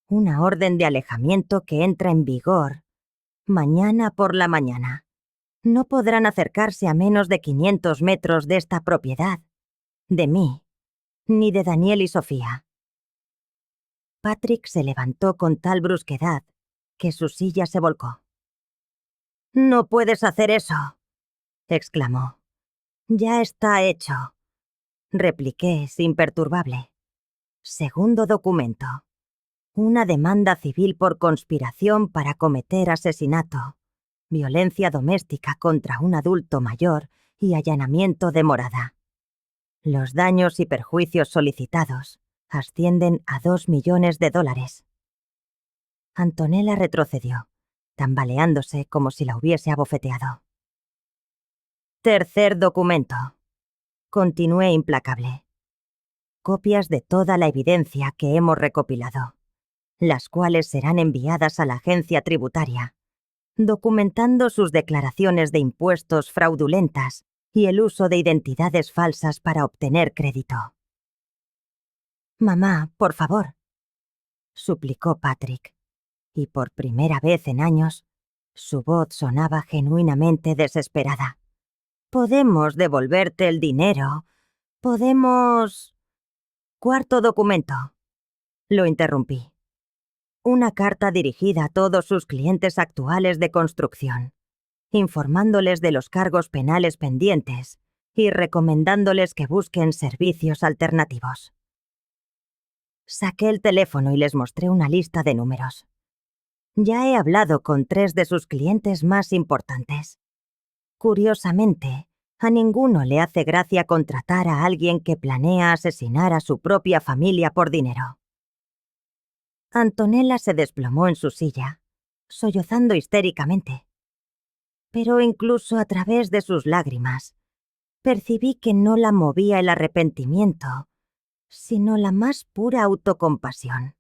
Una orden de alejamiento que entra en vigor mañana por la mañana. No podrán acercarse a menos de 500 metros de esta propiedad, de mí, ni de Daniel y Sofía». Patrick se levantó con tal brusquedad que su silla se volcó. «No puedes hacer eso», exclamó. «Ya está hecho», repliqué, imperturbable. Segundo documento. Una demanda civil por conspiración para cometer asesinato, violencia doméstica contra un adulto mayor y allanamiento de morada. Los daños y perjuicios solicitados ascienden a $2 millones. Antonella retrocedió, tambaleándose como si la hubiese abofeteado. Tercer documento. Continué implacable. Copias de toda la evidencia que hemos recopilado. las cuales serán enviadas a la agencia tributaria, documentando sus declaraciones de impuestos fraudulentas y el uso de identidades falsas para obtener crédito. «Mamá, por favor», suplicó Patrick, y por primera vez en años, su voz sonaba genuinamente desesperada. «Podemos devolverte el dinero. Podemos...» «Cuarto documento», lo interrumpí. Una carta dirigida a todos sus clientes actuales de construcción, informándoles de los cargos penales pendientes y recomendándoles que busquen servicios alternativos. Saqué el teléfono y les mostré una lista de números. Ya he hablado con 3 de sus clientes más importantes. Curiosamente, a ninguno le hace gracia contratar a alguien que planea asesinar a su propia familia por dinero. Antonella se desplomó en su silla, sollozando histéricamente. Pero incluso a través de sus lágrimas, percibí que no la movía el arrepentimiento, sino la más pura autocompasión.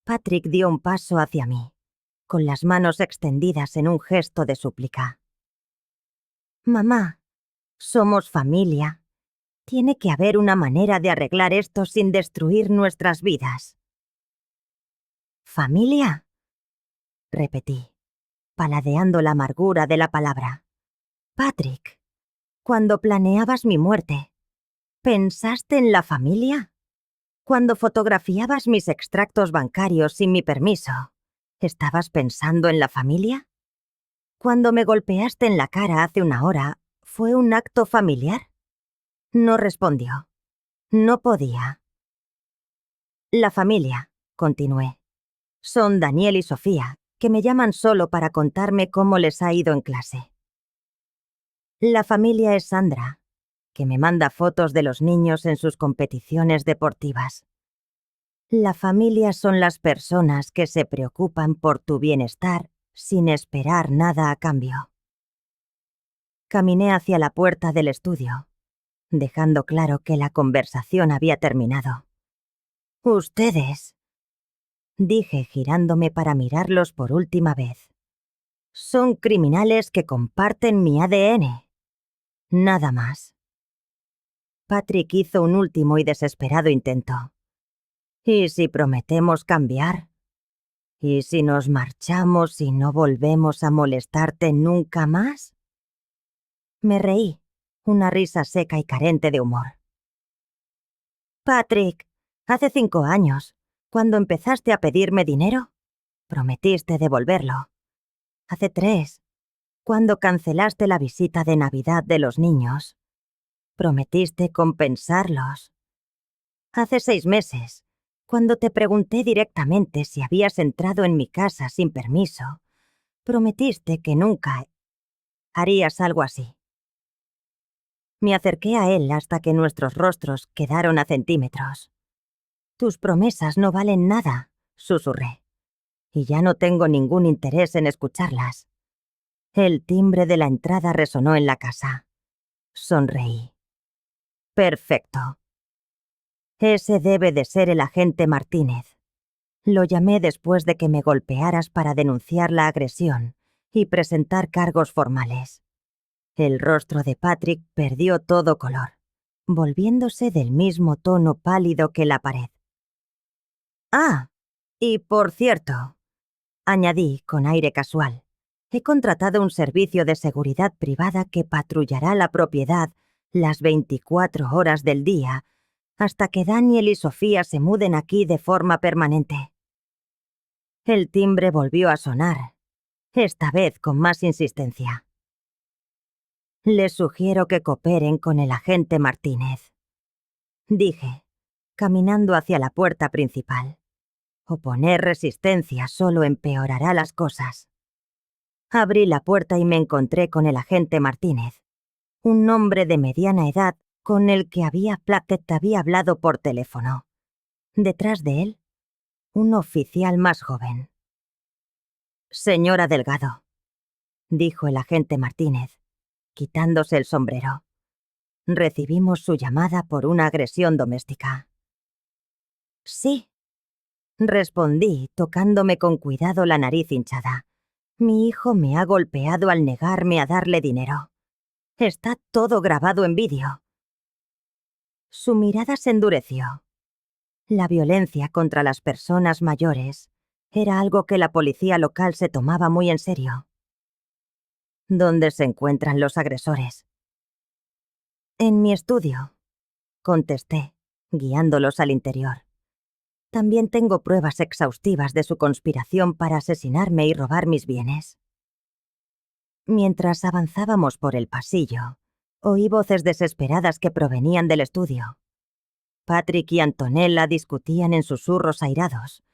Patrick dio un paso hacia mí, con las manos extendidas en un gesto de súplica. «Mamá, somos familia. Tiene que haber una manera de arreglar esto sin destruir nuestras vidas». «¿Familia?», repetí, paladeando la amargura de la palabra. «Patrick, cuando planeabas mi muerte, ¿pensaste en la familia? Cuando fotografiabas mis extractos bancarios sin mi permiso, ¿estabas pensando en la familia? Cuando me golpeaste en la cara hace una hora, ¿fue un acto familiar?». No respondió. No podía. «La familia», continué, «son Daniel y Sofía, que me llaman solo para contarme cómo les ha ido en clase. La familia es Sandra, que me manda fotos de los niños en sus competiciones deportivas. La familia son las personas que se preocupan por tu bienestar sin esperar nada a cambio». Caminé hacia la puerta del estudio, dejando claro que la conversación había terminado. «Ustedes», dije girándome para mirarlos por última vez, «son criminales que comparten mi ADN. Nada más». Patrick hizo un último y desesperado intento. «¿Y si prometemos cambiar? ¿Y si nos marchamos y no volvemos a molestarte nunca más?». Me reí, una risa seca y carente de humor. «Patrick, hace 5 años, cuando empezaste a pedirme dinero, prometiste devolverlo. Hace 3, cuando cancelaste la visita de Navidad de los niños, prometiste compensarlos. Hace 6 meses, cuando te pregunté directamente si habías entrado en mi casa sin permiso, prometiste que nunca harías algo así». Me acerqué a él hasta que nuestros rostros quedaron a centímetros. «Tus promesas no valen nada», susurré, «y ya no tengo ningún interés en escucharlas». El timbre de la entrada resonó en la casa. Sonreí. «Perfecto. Ese debe de ser el agente Martínez. Lo llamé después de que me golpearas para denunciar la agresión y presentar cargos formales». El rostro de Patrick perdió todo color, volviéndose del mismo tono pálido que la pared. «Ah, y por cierto», añadí con aire casual, «he contratado un servicio de seguridad privada que patrullará la propiedad las 24 horas del día hasta que Daniel y Sofía se muden aquí de forma permanente». El timbre volvió a sonar, esta vez con más insistencia. «Les sugiero que cooperen con el agente Martínez», dije, caminando hacia la puerta principal. «Oponer resistencia solo empeorará las cosas». Abrí la puerta y me encontré con el agente Martínez, un hombre de mediana edad con el que Plackett había hablado por teléfono. Detrás de él, un oficial más joven. «Señora Delgado», dijo el agente Martínez, quitándose el sombrero. «Recibimos su llamada por una agresión doméstica». «Sí», respondí, tocándome con cuidado la nariz hinchada. Mi hijo me ha golpeado al negarme a darle dinero. Está todo grabado en vídeo. Su mirada se endureció. La violencia contra las personas mayores era algo que la policía local se tomaba muy en serio. ¿Dónde se encuentran los agresores? En mi estudio, contesté, guiándolos al interior. También tengo pruebas exhaustivas de su conspiración para asesinarme y robar mis bienes. Mientras avanzábamos por el pasillo, oí voces desesperadas que provenían del estudio. Patrick y Antonella discutían en susurros airados,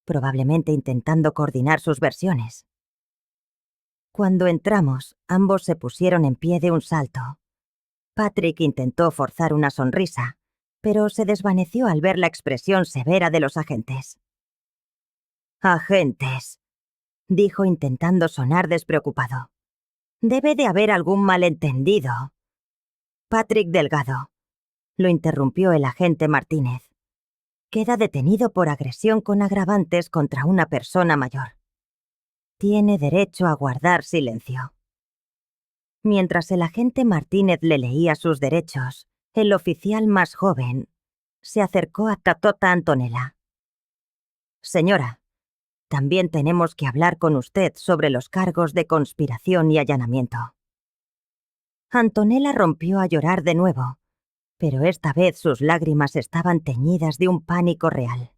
probablemente intentando coordinar sus versiones. Cuando entramos, ambos se pusieron en pie de un salto. Patrick intentó forzar una sonrisa, pero se desvaneció al ver la expresión severa de los agentes. «Agentes», dijo intentando sonar despreocupado. «Debe de haber algún malentendido». «Patrick Delgado», lo interrumpió el agente Martínez. «Queda detenido por agresión con agravantes contra una persona mayor. Tiene derecho a guardar silencio». Mientras el agente Martínez le leía sus derechos, el oficial más joven se acercó a Tatota Antonella. «Señora, también tenemos que hablar con usted sobre los cargos de conspiración y allanamiento». Antonella rompió a llorar de nuevo, pero esta vez sus lágrimas estaban teñidas de un pánico real.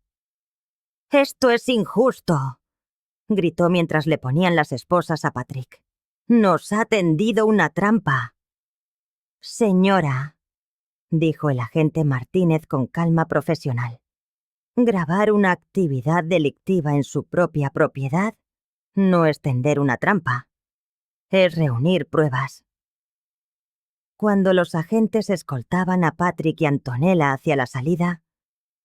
«¡Esto es injusto!», gritó mientras le ponían las esposas a Patrick. «Nos ha tendido una trampa». «Señora», dijo el agente Martínez con calma profesional, «grabar una actividad delictiva en su propia propiedad no es tender una trampa, es reunir pruebas». Cuando los agentes escoltaban a Patrick y Antonella hacia la salida,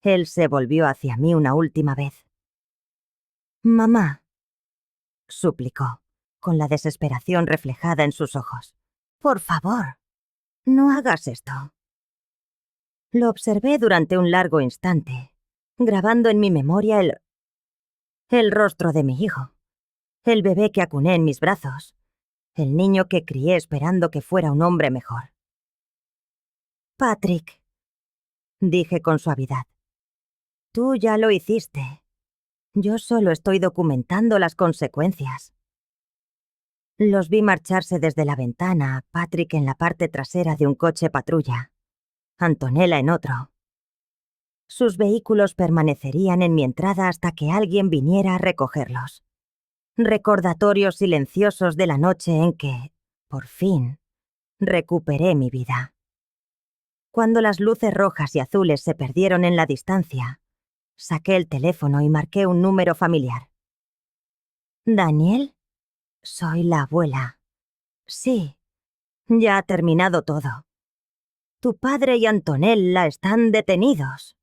él se volvió hacia mí una última vez. «Mamá», suplicó, con la desesperación reflejada en sus ojos. «Por favor, no hagas esto». Lo observé durante un largo instante, grabando en mi memoria el rostro de mi hijo, el bebé que acuné en mis brazos, el niño que crié esperando que fuera un hombre mejor. «Patrick», dije con suavidad, «tú ya lo hiciste. Yo solo estoy documentando las consecuencias». Los vi marcharse desde la ventana, Patrick en la parte trasera de un coche patrulla, Antonella en otro. Sus vehículos permanecerían en mi entrada hasta que alguien viniera a recogerlos. Recordatorios silenciosos de la noche en que, por fin, recuperé mi vida. Cuando las luces rojas y azules se perdieron en la distancia, saqué el teléfono y marqué un número familiar. «¿Daniel? Soy la abuela. Sí, ya ha terminado todo. Tu padre y Antonella están detenidos».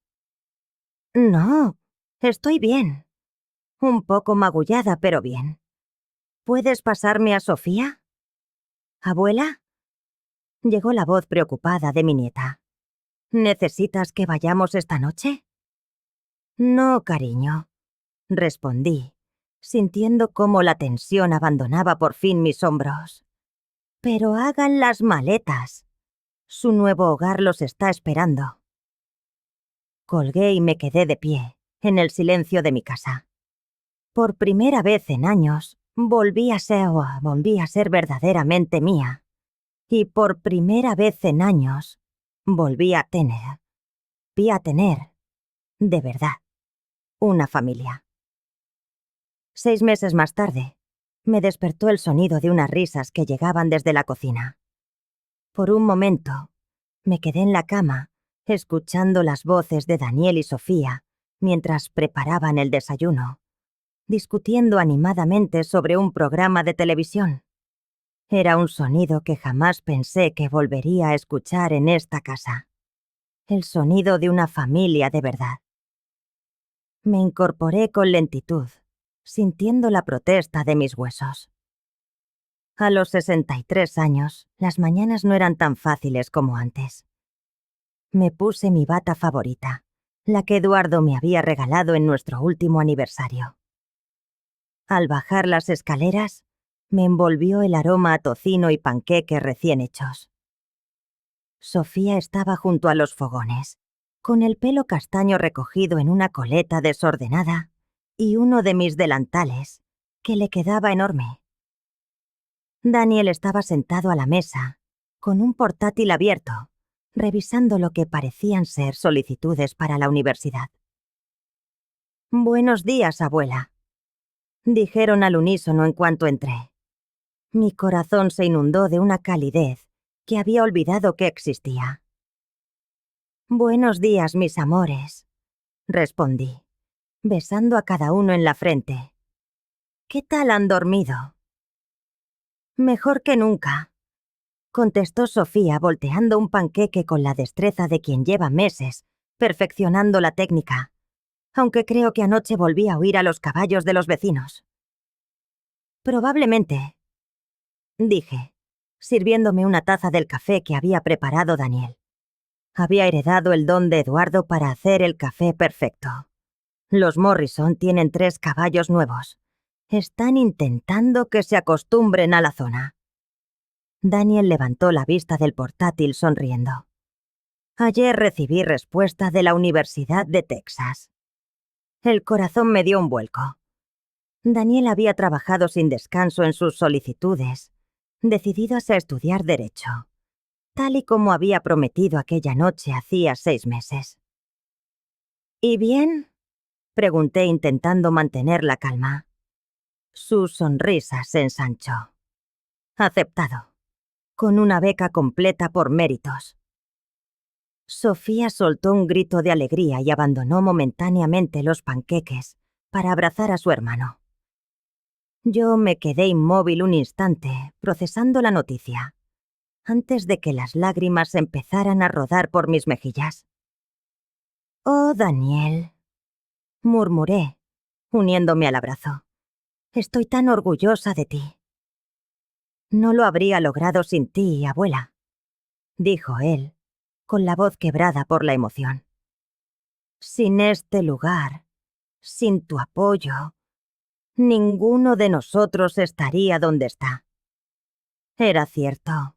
«No, estoy bien. Un poco magullada, pero bien. ¿Puedes pasarme a Sofía?» «¿Abuela?» Llegó la voz preocupada de mi nieta. «¿Necesitas que vayamos esta noche?» «No, cariño», respondí, sintiendo cómo la tensión abandonaba por fin mis hombros. «Pero hagan las maletas. Su nuevo hogar los está esperando». Colgué y me quedé de pie, en el silencio de mi casa. Por primera vez en años, volví a ser verdaderamente mía. Y por primera vez en años, volví a tener, de verdad, una familia. 6 meses más tarde, me despertó el sonido de unas risas que llegaban desde la cocina. Por un momento, me quedé en la cama, escuchando las voces de Daniel y Sofía mientras preparaban el desayuno, discutiendo animadamente sobre un programa de televisión. Era un sonido que jamás pensé que volvería a escuchar en esta casa. El sonido de una familia de verdad. Me incorporé con lentitud, sintiendo la protesta de mis huesos. A los 63 años, las mañanas no eran tan fáciles como antes. Me puse mi bata favorita, la que Eduardo me había regalado en nuestro último aniversario. Al bajar las escaleras, me envolvió el aroma a tocino y panqueques recién hechos. Sofía estaba junto a los fogones, con el pelo castaño recogido en una coleta desordenada y uno de mis delantales, que le quedaba enorme. Daniel estaba sentado a la mesa, con un portátil abierto, revisando lo que parecían ser solicitudes para la universidad. «Buenos días, abuela», dijeron al unísono en cuanto entré. Mi corazón se inundó de una calidez que había olvidado que existía. «Buenos días, mis amores», respondí, besando a cada uno en la frente. «¿Qué tal han dormido?» «Mejor que nunca», contestó Sofía volteando un panqueque con la destreza de quien lleva meses perfeccionando la técnica, aunque creo que anoche volví a oír a los caballos de los vecinos. «Probablemente», dije, sirviéndome una taza del café que había preparado Daniel. Había heredado el don de Eduardo para hacer el café perfecto. Los Morrison tienen 3 caballos nuevos. Están intentando que se acostumbren a la zona. Daniel levantó la vista del portátil sonriendo. Ayer recibí respuesta de la Universidad de Texas. El corazón me dio un vuelco. Daniel había trabajado sin descanso en sus solicitudes, decididos a estudiar Derecho, tal y como había prometido aquella noche hacía 6 meses. «¿Y bien?», pregunté intentando mantener la calma. Su sonrisa se ensanchó. «Aceptado. Con una beca completa por méritos». Sofía soltó un grito de alegría y abandonó momentáneamente los panqueques para abrazar a su hermano. Yo me quedé inmóvil un instante, procesando la noticia, antes de que las lágrimas empezaran a rodar por mis mejillas. «Oh, Daniel», murmuré, uniéndome al abrazo. «Estoy tan orgullosa de ti». «No lo habría logrado sin ti, abuela», dijo él, con la voz quebrada por la emoción. «Sin este lugar, sin tu apoyo, ninguno de nosotros estaría donde está». Era cierto.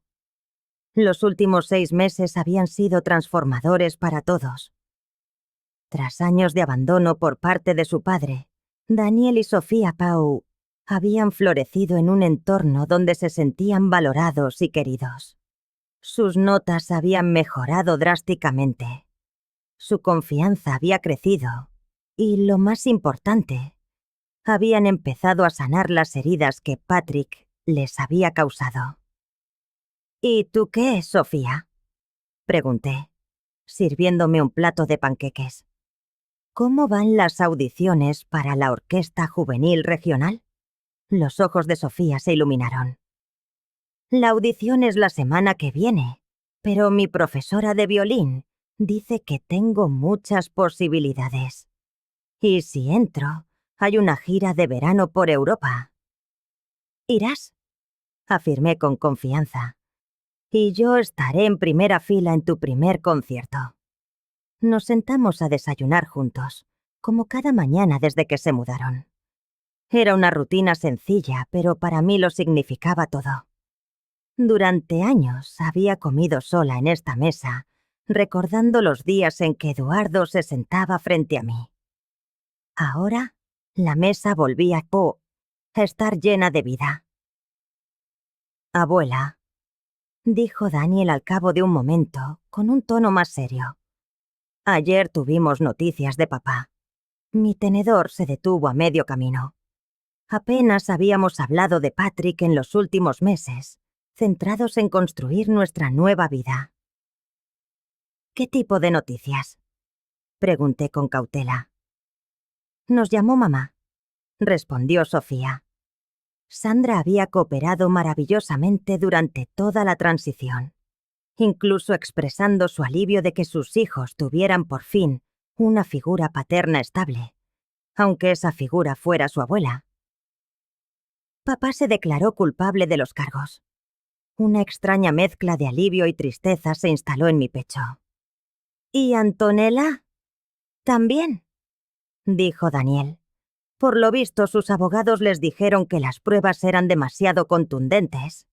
Los últimos 6 meses habían sido transformadores para todos. Tras años de abandono por parte de su padre, Daniel y Sofía Pau habían florecido en un entorno donde se sentían valorados y queridos. Sus notas habían mejorado drásticamente. Su confianza había crecido y, lo más importante, habían empezado a sanar las heridas que Patrick les había causado. «¿Y tú qué, Sofía?», pregunté, sirviéndome un plato de panqueques. «¿Cómo van las audiciones para la Orquesta Juvenil Regional?». Los ojos de Sofía se iluminaron. «La audición es la semana que viene, pero mi profesora de violín dice que tengo muchas posibilidades. Y si entro, hay una gira de verano por Europa». «¿Irás?», afirmé con confianza. «Y yo estaré en primera fila en tu primer concierto». Nos sentamos a desayunar juntos, como cada mañana desde que se mudaron. Era una rutina sencilla, pero para mí lo significaba todo. Durante años había comido sola en esta mesa, recordando los días en que Eduardo se sentaba frente a mí. Ahora, la mesa volvía a estar llena de vida. «Abuela», dijo Daniel al cabo de un momento, con un tono más serio. «Ayer tuvimos noticias de papá. Mi tenedor se detuvo a medio camino. Apenas habíamos hablado de Patrick en los últimos meses, centrados en construir nuestra nueva vida». «¿Qué tipo de noticias?», pregunté con cautela. «Nos llamó mamá», respondió Sofía. Sandra había cooperado maravillosamente durante toda la transición, incluso expresando su alivio de que sus hijos tuvieran por fin una figura paterna estable, aunque esa figura fuera su abuela. Papá se declaró culpable de los cargos. Una extraña mezcla de alivio y tristeza se instaló en mi pecho. «¿Y Antonella?», También, dijo Daniel. Por lo visto, sus abogados les dijeron que las pruebas eran demasiado contundentes.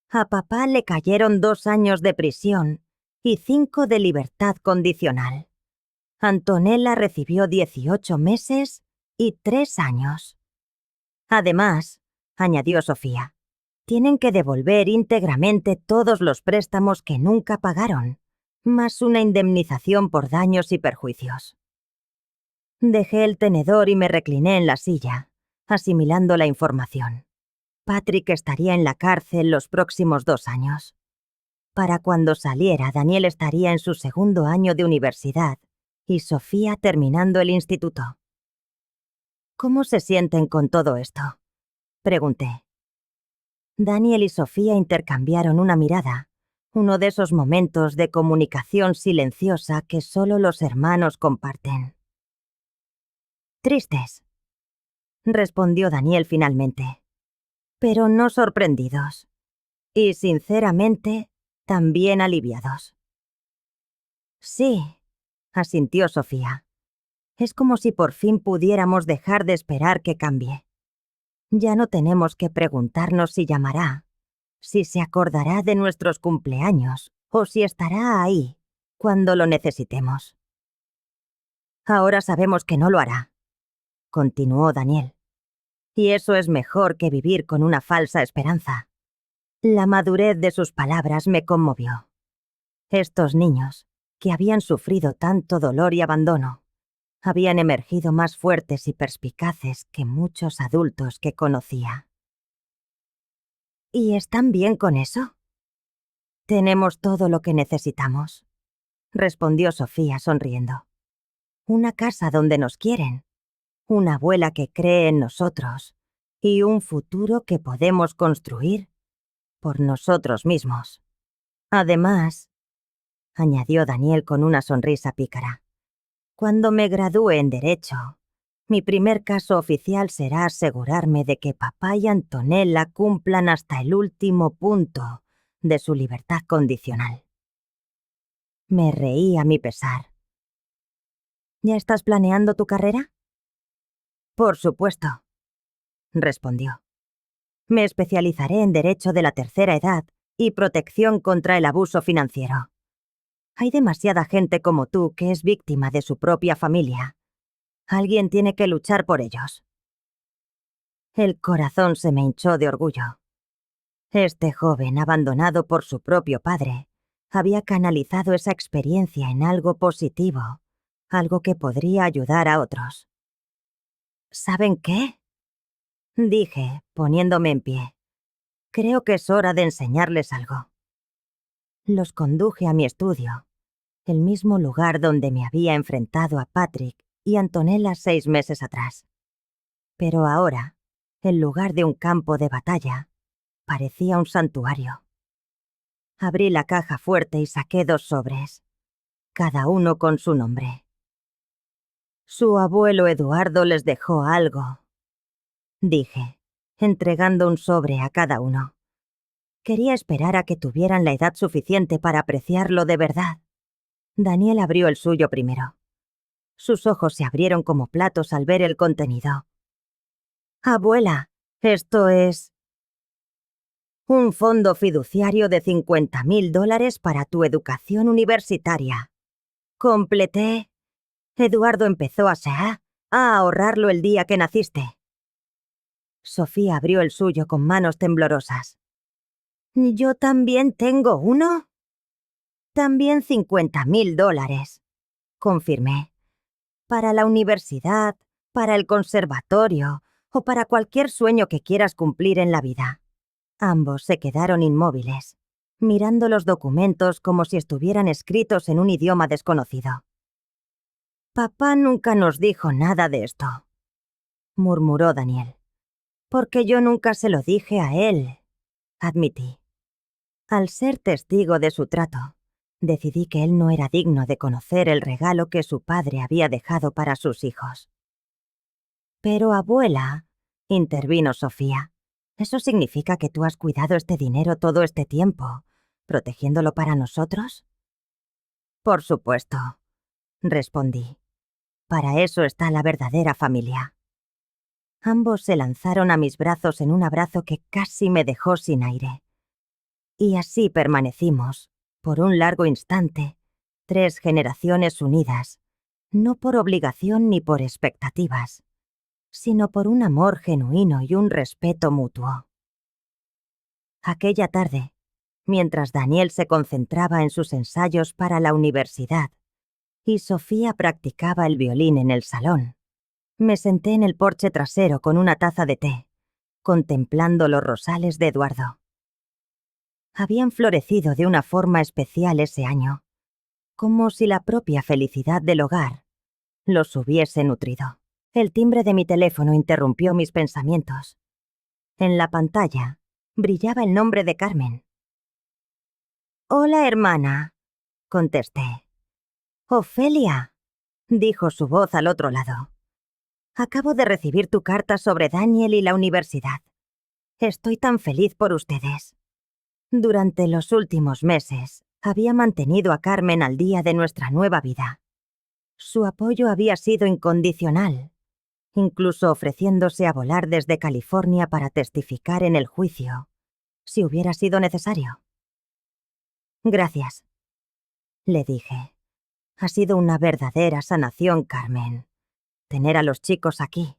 A papá le cayeron 2 años de prisión y 5 de libertad condicional. Antonella recibió 18 meses y 3 años. Además, añadió Sofía, tienen que devolver íntegramente todos los préstamos que nunca pagaron, más una indemnización por daños y perjuicios. Dejé el tenedor y me recliné en la silla, asimilando la información. Patrick estaría en la cárcel los próximos 2 años. Para cuando saliera, Daniel estaría en su 2º año de universidad y Sofía terminando el instituto. ¿Cómo se sienten con todo esto?, pregunté. Daniel y Sofía intercambiaron una mirada, uno de esos momentos de comunicación silenciosa que solo los hermanos comparten. Tristes, respondió Daniel finalmente, pero no sorprendidos. Y, sinceramente, también aliviados. Sí, asintió Sofía. Es como si por fin pudiéramos dejar de esperar que cambie. Ya no tenemos que preguntarnos si llamará, si se acordará de nuestros cumpleaños o si estará ahí cuando lo necesitemos. Ahora sabemos que no lo hará, continuó Daniel. Y eso es mejor que vivir con una falsa esperanza. La madurez de sus palabras me conmovió. Estos niños, que habían sufrido tanto dolor y abandono, habían emergido más fuertes y perspicaces que muchos adultos que conocía. ¿Y están bien con eso? Tenemos todo lo que necesitamos, respondió Sofía sonriendo. Una casa donde nos quieren, una abuela que cree en nosotros y un futuro que podemos construir por nosotros mismos. Además, añadió Daniel con una sonrisa pícara, cuando me gradúe en Derecho, mi primer caso oficial será asegurarme de que papá y Antonella cumplan hasta el último punto de su libertad condicional. Me reí a mi pesar. ¿Ya estás planeando tu carrera? Por supuesto, respondió. Me especializaré en Derecho de la Tercera Edad y protección contra el abuso financiero. Hay demasiada gente como tú que es víctima de su propia familia. Alguien tiene que luchar por ellos. El corazón se me hinchó de orgullo. Este joven, abandonado por su propio padre, había canalizado esa experiencia en algo positivo, algo que podría ayudar a otros. ¿Saben qué?, dije, poniéndome en pie. Creo que es hora de enseñarles algo. Los conduje a mi estudio, el mismo lugar donde me había enfrentado a Patrick y Antonella 6 meses atrás. Pero ahora, en lugar de un campo de batalla, parecía un santuario. Abrí la caja fuerte y saqué 2 sobres, cada uno con su nombre. Su abuelo Eduardo les dejó algo, dije, entregando un sobre a cada uno. Quería esperar a que tuvieran la edad suficiente para apreciarlo de verdad. Daniel abrió el suyo primero. Sus ojos se abrieron como platos al ver el contenido. «Abuela, esto es un fondo fiduciario de $50.000 para tu educación universitaria», completé. Eduardo empezó a ahorrarlo el día que naciste. Sofía abrió el suyo con manos temblorosas. «¿Yo también tengo uno?» «También $50.000», confirmé. «Para la universidad, para el conservatorio o para cualquier sueño que quieras cumplir en la vida». Ambos se quedaron inmóviles, mirando los documentos como si estuvieran escritos en un idioma desconocido. «Papá nunca nos dijo nada de esto», murmuró Daniel. «Porque yo nunca se lo dije a él», admití. Al ser testigo de su trato, decidí que él no era digno de conocer el regalo que su padre había dejado para sus hijos. «Pero, abuela», intervino Sofía, «¿eso significa que tú has cuidado este dinero todo este tiempo, protegiéndolo para nosotros?» «Por supuesto», respondí. Para eso está la verdadera familia. Ambos se lanzaron a mis brazos en un abrazo que casi me dejó sin aire. Y así permanecimos, por un largo instante, 3 generaciones unidas, no por obligación ni por expectativas, sino por un amor genuino y un respeto mutuo. Aquella tarde, mientras Daniel se concentraba en sus ensayos para la universidad y Sofía practicaba el violín en el salón, me senté en el porche trasero con una taza de té, contemplando los rosales de Eduardo. Habían florecido de una forma especial ese año, como si la propia felicidad del hogar los hubiese nutrido. El timbre de mi teléfono interrumpió mis pensamientos. En la pantalla brillaba el nombre de Carmen. «Hola, hermana», contesté. «Ofelia», dijo su voz al otro lado. «Acabo de recibir tu carta sobre Daniel y la universidad. Estoy tan feliz por ustedes». Durante los últimos meses, había mantenido a Carmen al día de nuestra nueva vida. Su apoyo había sido incondicional, incluso ofreciéndose a volar desde California para testificar en el juicio, si hubiera sido necesario. «Gracias», le dije. «Ha sido una verdadera sanación, Carmen. Tener a los chicos aquí,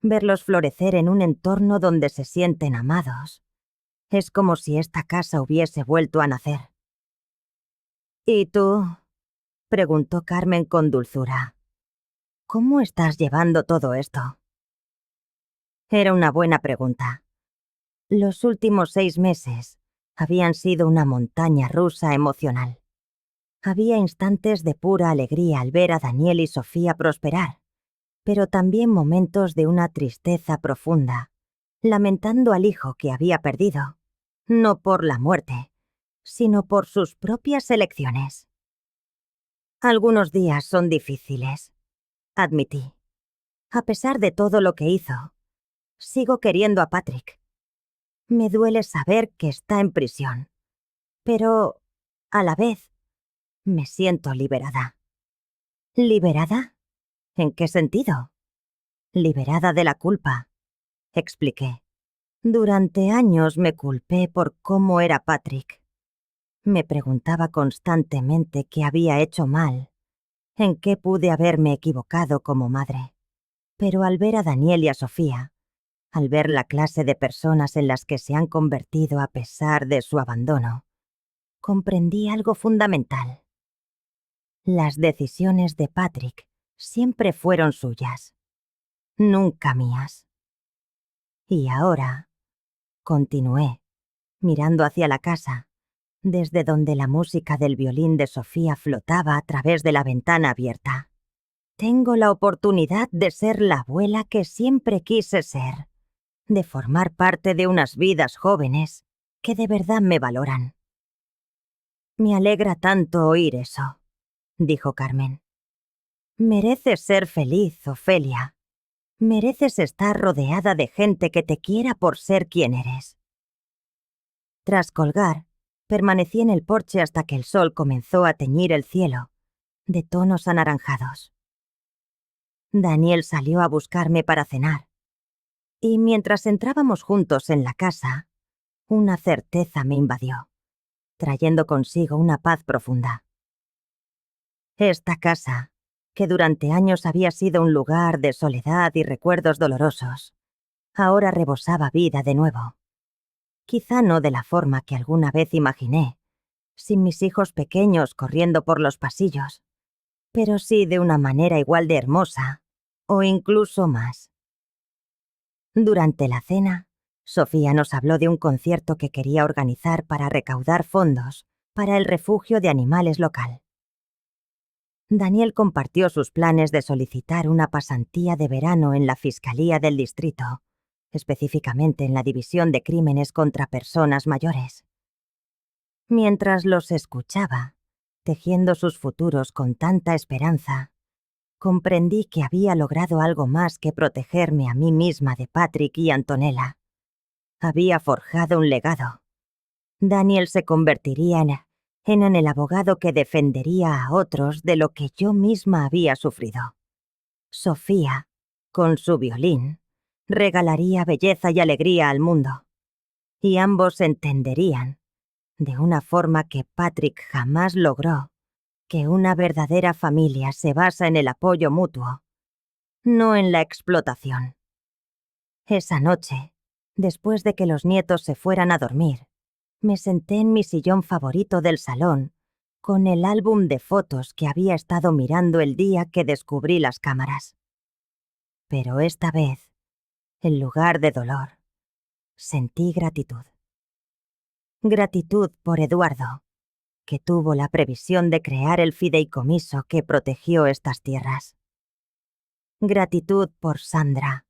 verlos florecer en un entorno donde se sienten amados. Es como si esta casa hubiese vuelto a nacer». «¿Y tú?», preguntó Carmen con dulzura. «¿Cómo estás llevando todo esto?». Era una buena pregunta. Los últimos 6 meses habían sido una montaña rusa emocional. Había instantes de pura alegría al ver a Daniel y Sofía prosperar, pero también momentos de una tristeza profunda, lamentando al hijo que había perdido, no por la muerte, sino por sus propias elecciones. «Algunos días son difíciles», admití. «A pesar de todo lo que hizo, sigo queriendo a Patrick. Me duele saber que está en prisión, pero, a la vez, me siento liberada». «¿Liberada? ¿En qué sentido?» «Liberada de la culpa», expliqué. «Durante años me culpé por cómo era Patrick. Me preguntaba constantemente qué había hecho mal, en qué pude haberme equivocado como madre. Pero al ver a Daniel y a Sofía, al ver la clase de personas en las que se han convertido a pesar de su abandono, comprendí algo fundamental. Las decisiones de Patrick siempre fueron suyas, nunca mías. Y ahora», continué, mirando hacia la casa, desde donde la música del violín de Sofía flotaba a través de la ventana abierta, «tengo la oportunidad de ser la abuela que siempre quise ser, de formar parte de unas vidas jóvenes que de verdad me valoran». «Me alegra tanto oír eso», dijo Carmen. «Mereces ser feliz, Ofelia. Mereces estar rodeada de gente que te quiera por ser quien eres». Tras colgar, permanecí en el porche hasta que el sol comenzó a teñir el cielo, de tonos anaranjados. Daniel salió a buscarme para cenar, y mientras entrábamos juntos en la casa, una certeza me invadió, trayendo consigo una paz profunda. Esta casa, que durante años había sido un lugar de soledad y recuerdos dolorosos, ahora rebosaba vida de nuevo. Quizá no de la forma que alguna vez imaginé, sin mis hijos pequeños corriendo por los pasillos, pero sí de una manera igual de hermosa, o incluso más. Durante la cena, Sofía nos habló de un concierto que quería organizar para recaudar fondos para el refugio de animales local. Daniel compartió sus planes de solicitar una pasantía de verano en la Fiscalía del Distrito, específicamente en la División de Crímenes contra Personas Mayores. Mientras los escuchaba, tejiendo sus futuros con tanta esperanza, comprendí que había logrado algo más que protegerme a mí misma de Patrick y Antonella. Había forjado un legado. Daniel se convertiría en el abogado que defendería a otros de lo que yo misma había sufrido. Sofía, con su violín, regalaría belleza y alegría al mundo. Y ambos entenderían, de una forma que Patrick jamás logró, que una verdadera familia se basa en el apoyo mutuo, no en la explotación. Esa noche, después de que los nietos se fueran a dormir, me senté en mi sillón favorito del salón, con el álbum de fotos que había estado mirando el día que descubrí las cámaras. Pero esta vez, en lugar de dolor, sentí gratitud. Gratitud por Eduardo, que tuvo la previsión de crear el fideicomiso que protegió estas tierras. Gratitud por Sandra,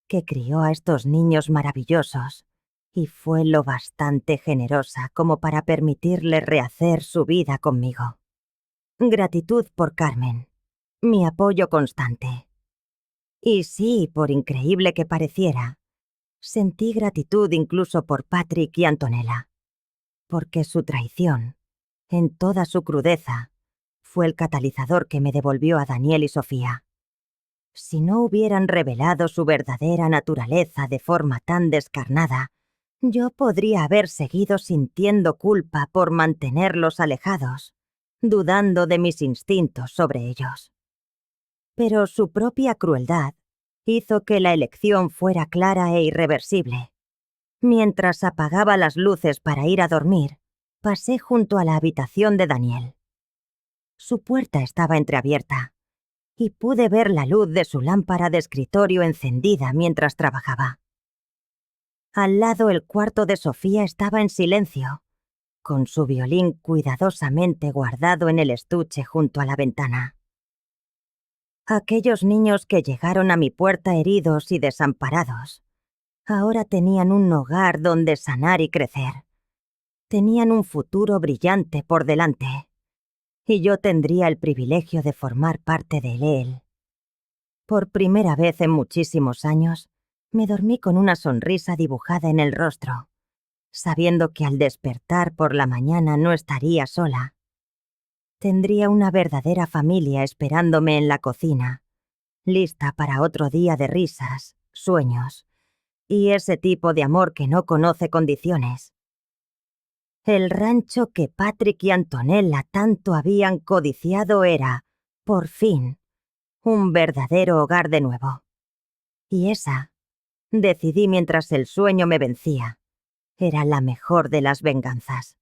que crió a estos niños maravillosos y fue lo bastante generosa como para permitirle rehacer su vida conmigo. Gratitud por Carmen, mi apoyo constante. Y sí, por increíble que pareciera, sentí gratitud incluso por Patrick y Antonella, porque su traición, en toda su crudeza, fue el catalizador que me devolvió a Daniel y Sofía. Si no hubieran revelado su verdadera naturaleza de forma tan descarnada, yo podría haber seguido sintiendo culpa por mantenerlos alejados, dudando de mis instintos sobre ellos. Pero su propia crueldad hizo que la elección fuera clara e irreversible. Mientras apagaba las luces para ir a dormir, pasé junto a la habitación de Daniel. Su puerta estaba entreabierta, y pude ver la luz de su lámpara de escritorio encendida mientras trabajaba. Al lado el cuarto de Sofía estaba en silencio, con su violín cuidadosamente guardado en el estuche junto a la ventana. Aquellos niños que llegaron a mi puerta heridos y desamparados, ahora tenían un hogar donde sanar y crecer. Tenían un futuro brillante por delante, y yo tendría el privilegio de formar parte de él. Por primera vez en muchísimos años, me dormí con una sonrisa dibujada en el rostro, sabiendo que al despertar por la mañana no estaría sola. Tendría una verdadera familia esperándome en la cocina, lista para otro día de risas, sueños, y ese tipo de amor que no conoce condiciones. El rancho que Patrick y Antonella tanto habían codiciado era, por fin, un verdadero hogar de nuevo. Y esa, decidí mientras el sueño me vencía, era la mejor de las venganzas.